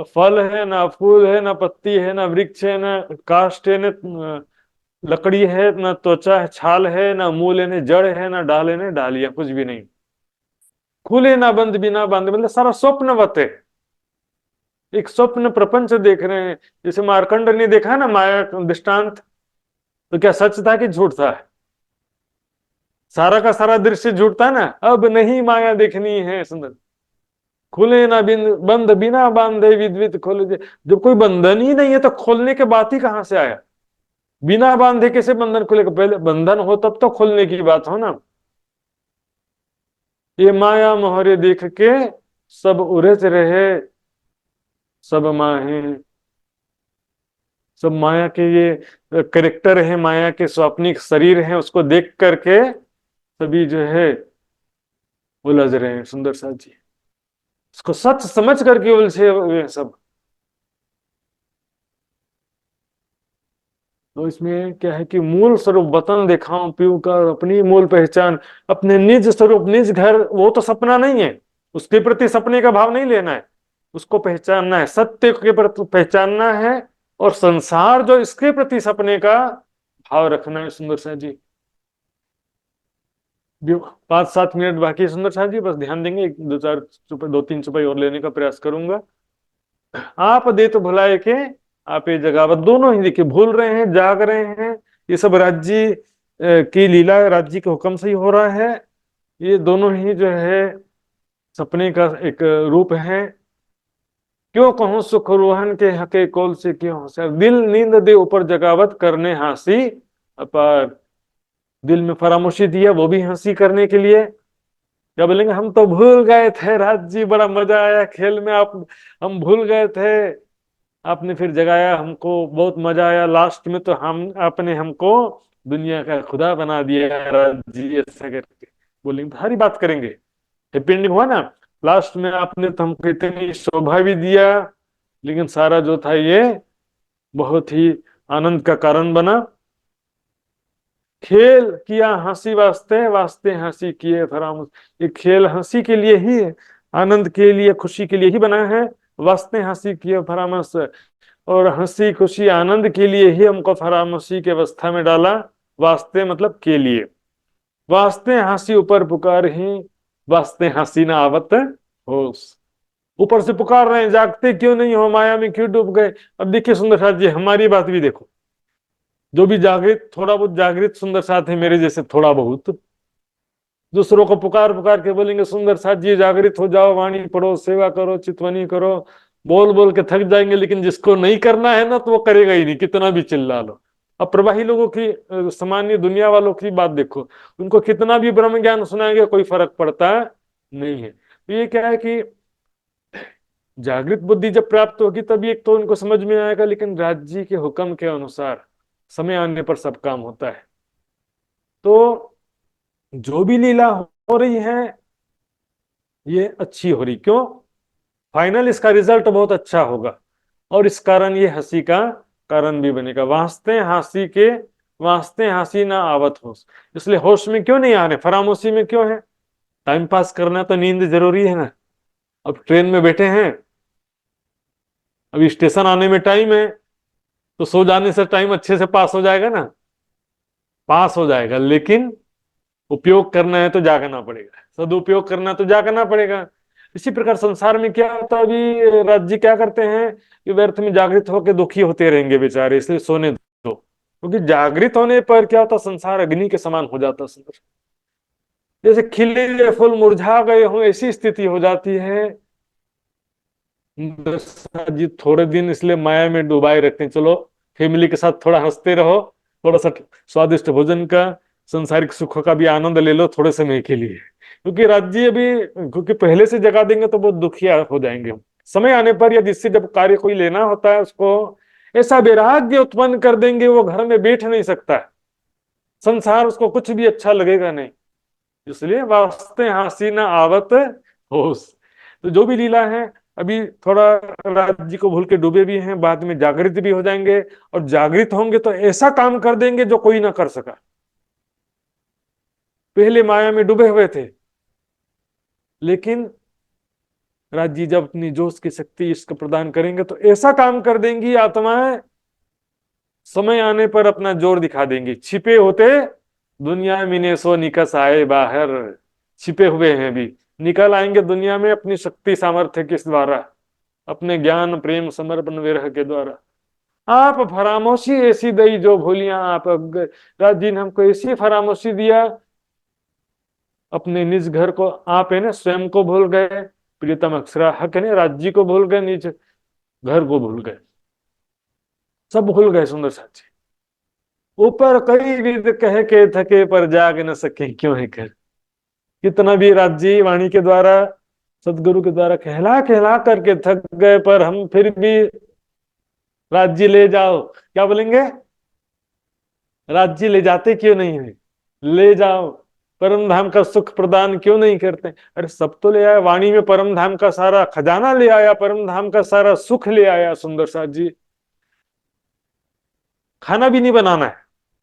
फल है, ना फूल है, ना पत्ती है, ना वृक्ष है, ना काष्ठ है, ना लकड़ी है, ना त्वचा है, छाल है, ना मूल है, ना जड़ है, ना डाल है, ना डालियां, कुछ भी नहीं। खुले ना बंद बिना बांधे, मतलब सारा स्वप्नवत है, एक स्वप्न प्रपंच देख रहे हैं। जैसे मार्कंड ने देखा ना माया दृष्टांत, तो क्या सच था कि झूठ था? सारा का सारा दृश्य झूठ था ना। अब नहीं माया देखनी है सुंदर, खुले ना बंद बिना बांधे विद्वित खोले। जब कोई बंधन ही नहीं है तो खोलने के बात ही कहां से आया? बिना बांधे कैसे बंधन खुलेगा? पहले बंधन हो तब तो खोलने की बात हो ना। ये माया मोहरे देख के सब उरज रहे, सब माहे, सब माया के ये करेक्टर है, माया के स्वाप्निक शरीर है, उसको देख करके सभी जो है उलझ रहे हैं। सुंदर साथ जी इसको सच समझ करके उलझे हुए सब। तो इसमें क्या है कि मूल स्वरूप वतन दिखाऊं पीऊ कर, अपनी मूल पहचान, अपने निज स्वरूप निज घर, वो तो सपना नहीं है, उसके प्रति सपने का भाव नहीं लेना है, उसको पहचानना है, सत्य के प्रति पहचानना है, और संसार जो इसके प्रति सपने का भाव रखना है। सुंदर साथ जी 5-7 मिनट बाकी है सुंदर साथ जी, बस ध्यान देंगे, 2-3 चुपाई और लेने का प्रयास करूंगा। आप दे तो भुलाए के आप ये जगावत, दोनों ही देखिए भूल रहे हैं जाग रहे हैं, ये सब राज्य की लीला, राज्य के हुक्म से ही हो रहा है। ये दोनों ही जो है सपने का एक रूप है। क्यों कहूं सुख रोहन के हके कोल से क्यों होशियार, दिल नींद दे ऊपर जगावत करने हंसी अपार। दिल में फरामोशी दिया वो भी हंसी करने के लिए। क्या बोलेंगे? हम तो भूल गए थे राज जी, बड़ा मजा आया खेल में, आप हम भूल गए थे, आपने फिर जगाया हमको, बहुत मजा आया, लास्ट में तो हम आपने हमको दुनिया का खुदा बना दिया राज जी, ऐसा करके बोलेंगे, सारी बात करेंगे। हैप्पी एंडिंग हुआ ना, लास्ट में आपने तो हमको इतनी शोभा भी दिया, लेकिन सारा जो था ये बहुत ही आनंद का कारण बना। खेल किया हंसी वास्ते, वास्ते हंसी किए फरामोश। ये खेल हंसी के लिए ही, आनंद के लिए, खुशी के लिए ही बना है, वास्ते हंसी किए फरामोश, और हंसी खुशी आनंद के लिए ही हमको फरामोशी की अवस्था में डाला। वास्ते मतलब के लिए, वास्ते हंसी ऊपर पुकार ही, वास्ते हंसी ना आवत होश। ऊपर से पुकार रहे हैं, जागते क्यों नहीं हो, माया में क्यों डूब गए। अब देखिए सुंदर साथ जी हमारी बात भी देखो, जो भी जागृत, थोड़ा बहुत जागृत सुंदर साथ है मेरे जैसे, थोड़ा बहुत दूसरों को पुकार पुकार के बोलेंगे सुंदर साथ जी जागृत हो जाओ, वाणी पढ़ो, सेवा करो, चितवनी करो, बोल बोल के थक जाएंगे, लेकिन जिसको नहीं करना है ना तो वो करेगा ही नहीं, कितना भी चिल्ला लो। अब प्रवाही लोगों की, सामान्य दुनिया वालों की बात देखो, उनको कितना भी ब्रह्म ज्ञान सुनाएंगे कोई फर्क पड़ता नहीं है। तो ये क्या है कि जागृत बुद्धि जब प्राप्त होगी तभी एक तो उनको समझ में आएगा, लेकिन राज्य के हुक्म के अनुसार समय आने पर सब काम होता है। तो जो भी लीला हो रही है ये अच्छी हो रही, क्यों? फाइनल इसका रिजल्ट बहुत अच्छा होगा, और इस कारण ये हंसी का कारण भी बनेगा। वास्ते हंसी के वास्ते हंसी ना आवत होश। इसलिए होश में क्यों नहीं आ रहे, फरामोशी में क्यों है? टाइम पास करना तो नींद जरूरी है ना। अब ट्रेन में बैठे हैं, अभी स्टेशन आने में टाइम है, तो सो जाने से टाइम अच्छे से पास हो जाएगा ना, पास हो जाएगा। लेकिन उपयोग करना है तो जागना पड़ेगा, सदुपयोग करना है तो जागना पड़ेगा। इसी प्रकार संसार में क्या होता है, अभी राज्य क्या करते हैं कि व्यर्थ में जागृत होकर दुखी होते रहेंगे बेचारे, इसलिए सोने दो। क्योंकि जागृत होने पर क्या होता, संसार अग्नि के समान हो जाता है। जैसे खिले हुए फूल मुरझा गए हों, ऐसी स्थिति हो जाती है। जी थोड़े दिन इसलिए माया में डुबाए रखते हैं, चलो फैमिली के साथ थोड़ा हंसते रहो, थोड़ा सा स्वादिष्ट भोजन का, सांसारिक सुखों का भी आनंद ले लो थोड़े समय के लिए। क्योंकि राज्य अभी, क्योंकि पहले से जगा देंगे तो बहुत दुखिया हो जाएंगे हम। समय आने पर या जिससे जब कार्य कोई लेना होता है उसको ऐसा वैराग्य उत्पन्न कर देंगे, वो घर में बैठ नहीं सकता है, संसार उसको कुछ भी अच्छा लगेगा नहीं। इसलिए वास्ते हंसी न आवत होश। तो जो भी लीला है, अभी थोड़ा राज्य को भूल के डूबे भी हैं, बाद में जागृत भी हो जाएंगे, और जागृत होंगे तो ऐसा काम कर देंगे जो कोई ना कर सका। पहले माया में डूबे हुए थे, लेकिन राज्य जब अपनी जोश की शक्ति इसको प्रदान करेंगे तो ऐसा काम कर देंगी आत्माएं, समय आने पर अपना जोर दिखा देंगी। छिपे होते दुनिया में ने सो निकस आए बाहर, छिपे हुए हैं भी निकल आएंगे दुनिया में अपनी शक्ति सामर्थ्य के द्वारा, अपने ज्ञान प्रेम समर्पण विरह के द्वारा। आप फरामोशी ऐसी दई जो भूलिया आप, राजी ने हमको ऐसी फरामोशी दिया, अपने निज घर को आप है ना स्वयं को भूल गए, प्रियतम अक्षरा हक है ना राज्य को भूल गए, निज घर को भूल गए, सब भूल गए सुंदर साथी। ऊपर कई विद कह के थके पर जाग न सके क्यों है कर। कितना भी राज्य वाणी के द्वारा सदगुरु के द्वारा कहला कहला करके थक गए, पर हम फिर भी राज्य ले जाओ, क्या बोलेंगे, राज्य ले जाते क्यों नहीं है, ले जाओ, परम धाम का सुख प्रदान क्यों नहीं करते। अरे सब तो ले आया, वाणी में परम धाम का सारा खजाना ले आया, परम धाम का सारा सुख ले आया सुंदर साथ जी। खाना भी नहीं बनाना है,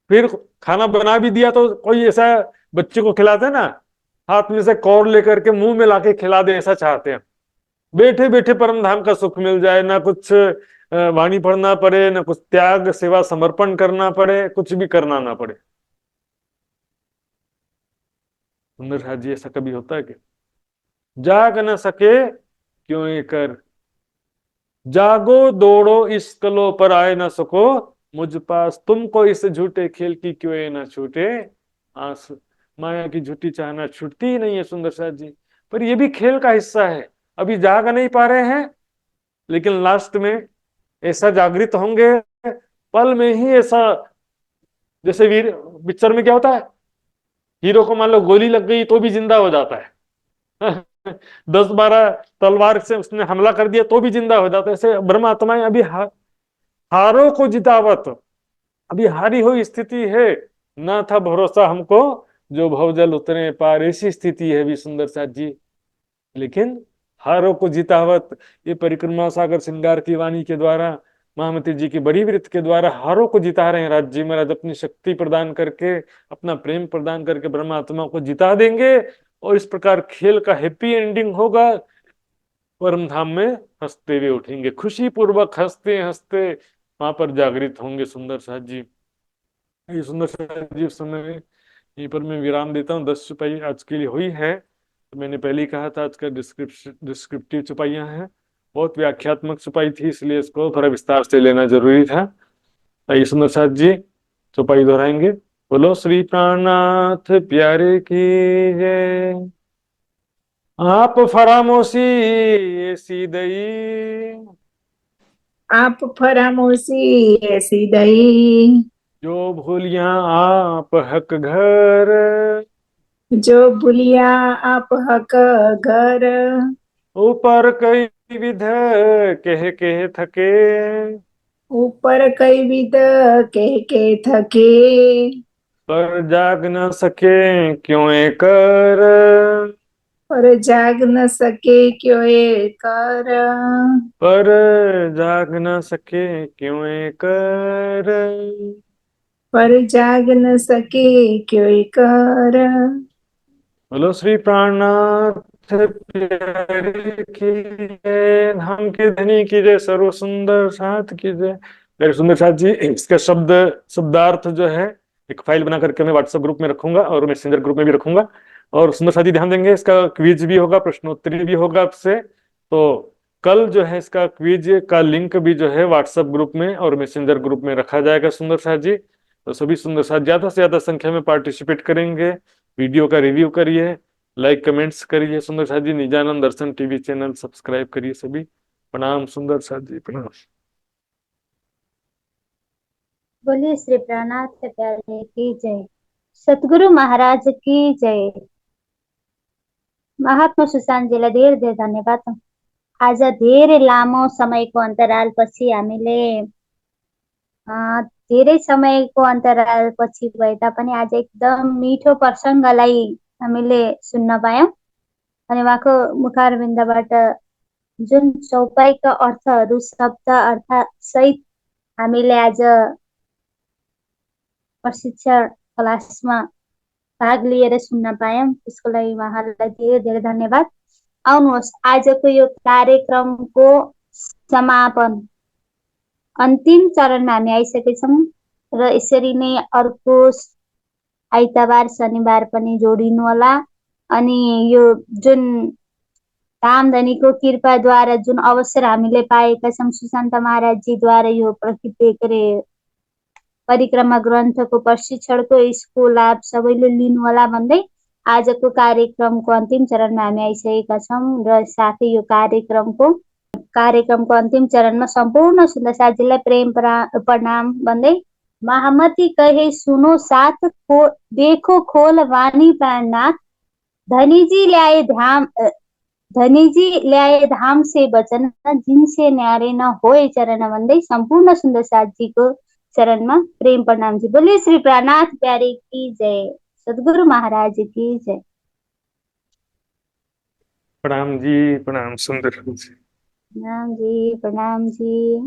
फिर खाना बना भी दिया तो कोई ऐसा बच्चे को खिलाते ना, हाथ में से कौर लेकर के मुंह में लाके खिला दे, ऐसा चाहते हैं। बैठे बैठे परम धाम का सुख मिल जाए, ना कुछ वाणी पढ़ना पड़े, ना कुछ त्याग सेवा समर्पण करना पड़े, कुछ भी करना ना पड़े। सुंदर साथ जी ऐसा कभी होता है कि जाग न सके क्यों ये कर, जागो दौड़ो इस कलो पर आए ना सको, मुझ पास तुमको इस झूठे खेल की क्यों ये ना छूटे आंस। माया की झूठी चाहना छूटती ही नहीं है सुंदर साथ जी, पर ये भी खेल का हिस्सा है। अभी जाग नहीं पा रहे हैं, लेकिन लास्ट में ऐसा जागृत होंगे, पल में ही ऐसा, जैसे वीर पिक्चर में क्या होता है, हीरो को मान लो गोली लग गई तो भी जिंदा हो जाता है 10-12 तलवार से उसने हमला कर दिया तो भी जिंदा हो जाता है। ऐसे ब्रह्म आत्माएं अभी हारों को जितावत, अभी हारी हुई स्थिति है, ना था भरोसा हमको जो भवजल उतरे पार, ऐसी स्थिति है भी सुंदर साथ जी। लेकिन हारों को जितावत, ये परिक्रमा सागर श्रृंगार की वाणी के द्वारा, महामती जी की बड़ी वृत्त के द्वारा हारों को जिता रहे हैं। राज्य महाराज अपनी शक्ति प्रदान करके, अपना प्रेम प्रदान करके ब्रह्मात्मा को जिता देंगे, और इस प्रकार खेल का हैप्पी एंडिंग होगा। परम धाम में हंसते हुए उठेंगे, खुशी पूर्वक हंसते हंसते वहां पर जागृत होंगे सुंदर साथ जी। ये सुंदर साथ जी उस समय में, यहीं पर मैं विराम देता हूँ। 10 चुपाई आज के लिए हुई है, तो मैंने पहले ही कहा था आज का डिस्क्रिप्टिव चुपाइयां हैं, बहुत व्याख्यात्मक चुपाई थी, इसलिए इसको थोड़ा विस्तार से लेना जरूरी था। आइए सुंदर साथ जी चौपाई दोहराएंगे। बोलो श्री प्राणनाथ प्यारे की जय। आप फरामोशी ऐसी दई, आप फरामोशी ऐसी दई, जो भूलिया आप हक घर, जो भूलिया आप हक घर, ऊपर कई विध कह थके, ऊपर कई विध कह के थके, पर जाग न सके क्यों कर, पर जाग न सके क्यों ये कर, पर जाग न सके क्यों कर। पर जाग न सके कोई कर। बोलो श्री प्राणनाथ प्यारे की जय, धाम की धनी की जय, सर्व सुंदर साथ की जय। मेरे सुंदर साथ जी, इसका शब्दार्थ जो है एक फाइल बना करके मैं व्हाट्सएप ग्रुप में रखूंगा और मैसेंजर ग्रुप में भी रखूंगा। और सुंदर साथ जी ध्यान देंगे, इसका क्विज भी होगा, प्रश्नोत्तरी भी होगा आपसे। तो कल जो है इसका क्विज का लिंक भी जो है व्हाट्सएप ग्रुप में और मैसेंजर ग्रुप में रखा जाएगा सुंदर साथ जी। तो सभी सुंदर साथ ज्यादा से ज्यादा संख्या में पार्टिसिपेट करेंगे। वीडियो का रिव्यू करिए, लाइक कमेंट्स करिए सुंदर साथ जी। निजानंद दर्शन टीवी चैनल सब्सक्राइब करिए सभी। प्रणाम सुंदर साथ जी, प्रणाम। बोलिए श्री प्राणनाथ प्यारे की जय, सद्गुरु महाराज की जय। महात्मा सुशान्तजीलाई धेरै धेरै धन्यवाद। आज धेरै लामो समयको अन्तरालपछि हामीले धेरै समयको अन्तरालपछि भए तापनि आज एकदम मिठो प्रसङ्गलाई हामीले सुन्न पायौँ। अनि उहाँको मुखारविन्दबाट जुन चौपाईका अर्थहरू शब्द अर्थ सहित हामीले आज प्रशिक्षण क्लासमा भाग लिएर सुन्न पायौँ, त्यसको लागि उहाँलाई धेरै धेरै धन्यवाद। आउनुहोस् आजको यो कार्यक्रमको समापन अन्तिम चरणमा हामी आइसकेछौँ र यसरी नै अर्को आइतबार शनिबार पनि जोडिनु होला। अनि यो जुन धामधनीको कृपाद्वारा जुन अवसर हामीले पाएका छौँ, सुशान्त महाराजजीद्वारा यो परिक्रमा ग्रन्थको प्रशिक्षणको यसको लाभ सबैले लिनुहोला भन्दै आजको कार्यक्रमको अन्तिम चरणमा हामी आइसकेका छौँ र साथै यो कार्यक्रमको अन्तिम चरणमा सम्पूर्ण सुन्दर साथीलाई प्रेम प्रणाम भन्दै महामती कहे सुनो साथ देखो खोल वाणी प्राणनाथ, धनी जी ल्याए धाम से वचन, जिनसे न्यारे न होए चरण भन्दै सम्पूर्ण सुन्दर साथीको चरणमा प्रेम प्रणाम जी। बोलिए श्री प्राणनाथ प्यारे की जय, सद्गुरु महाराज की जय। प्रणाम जी, प्रणाम सुंदर जी। प्रणाम जी, प्रणाम जी।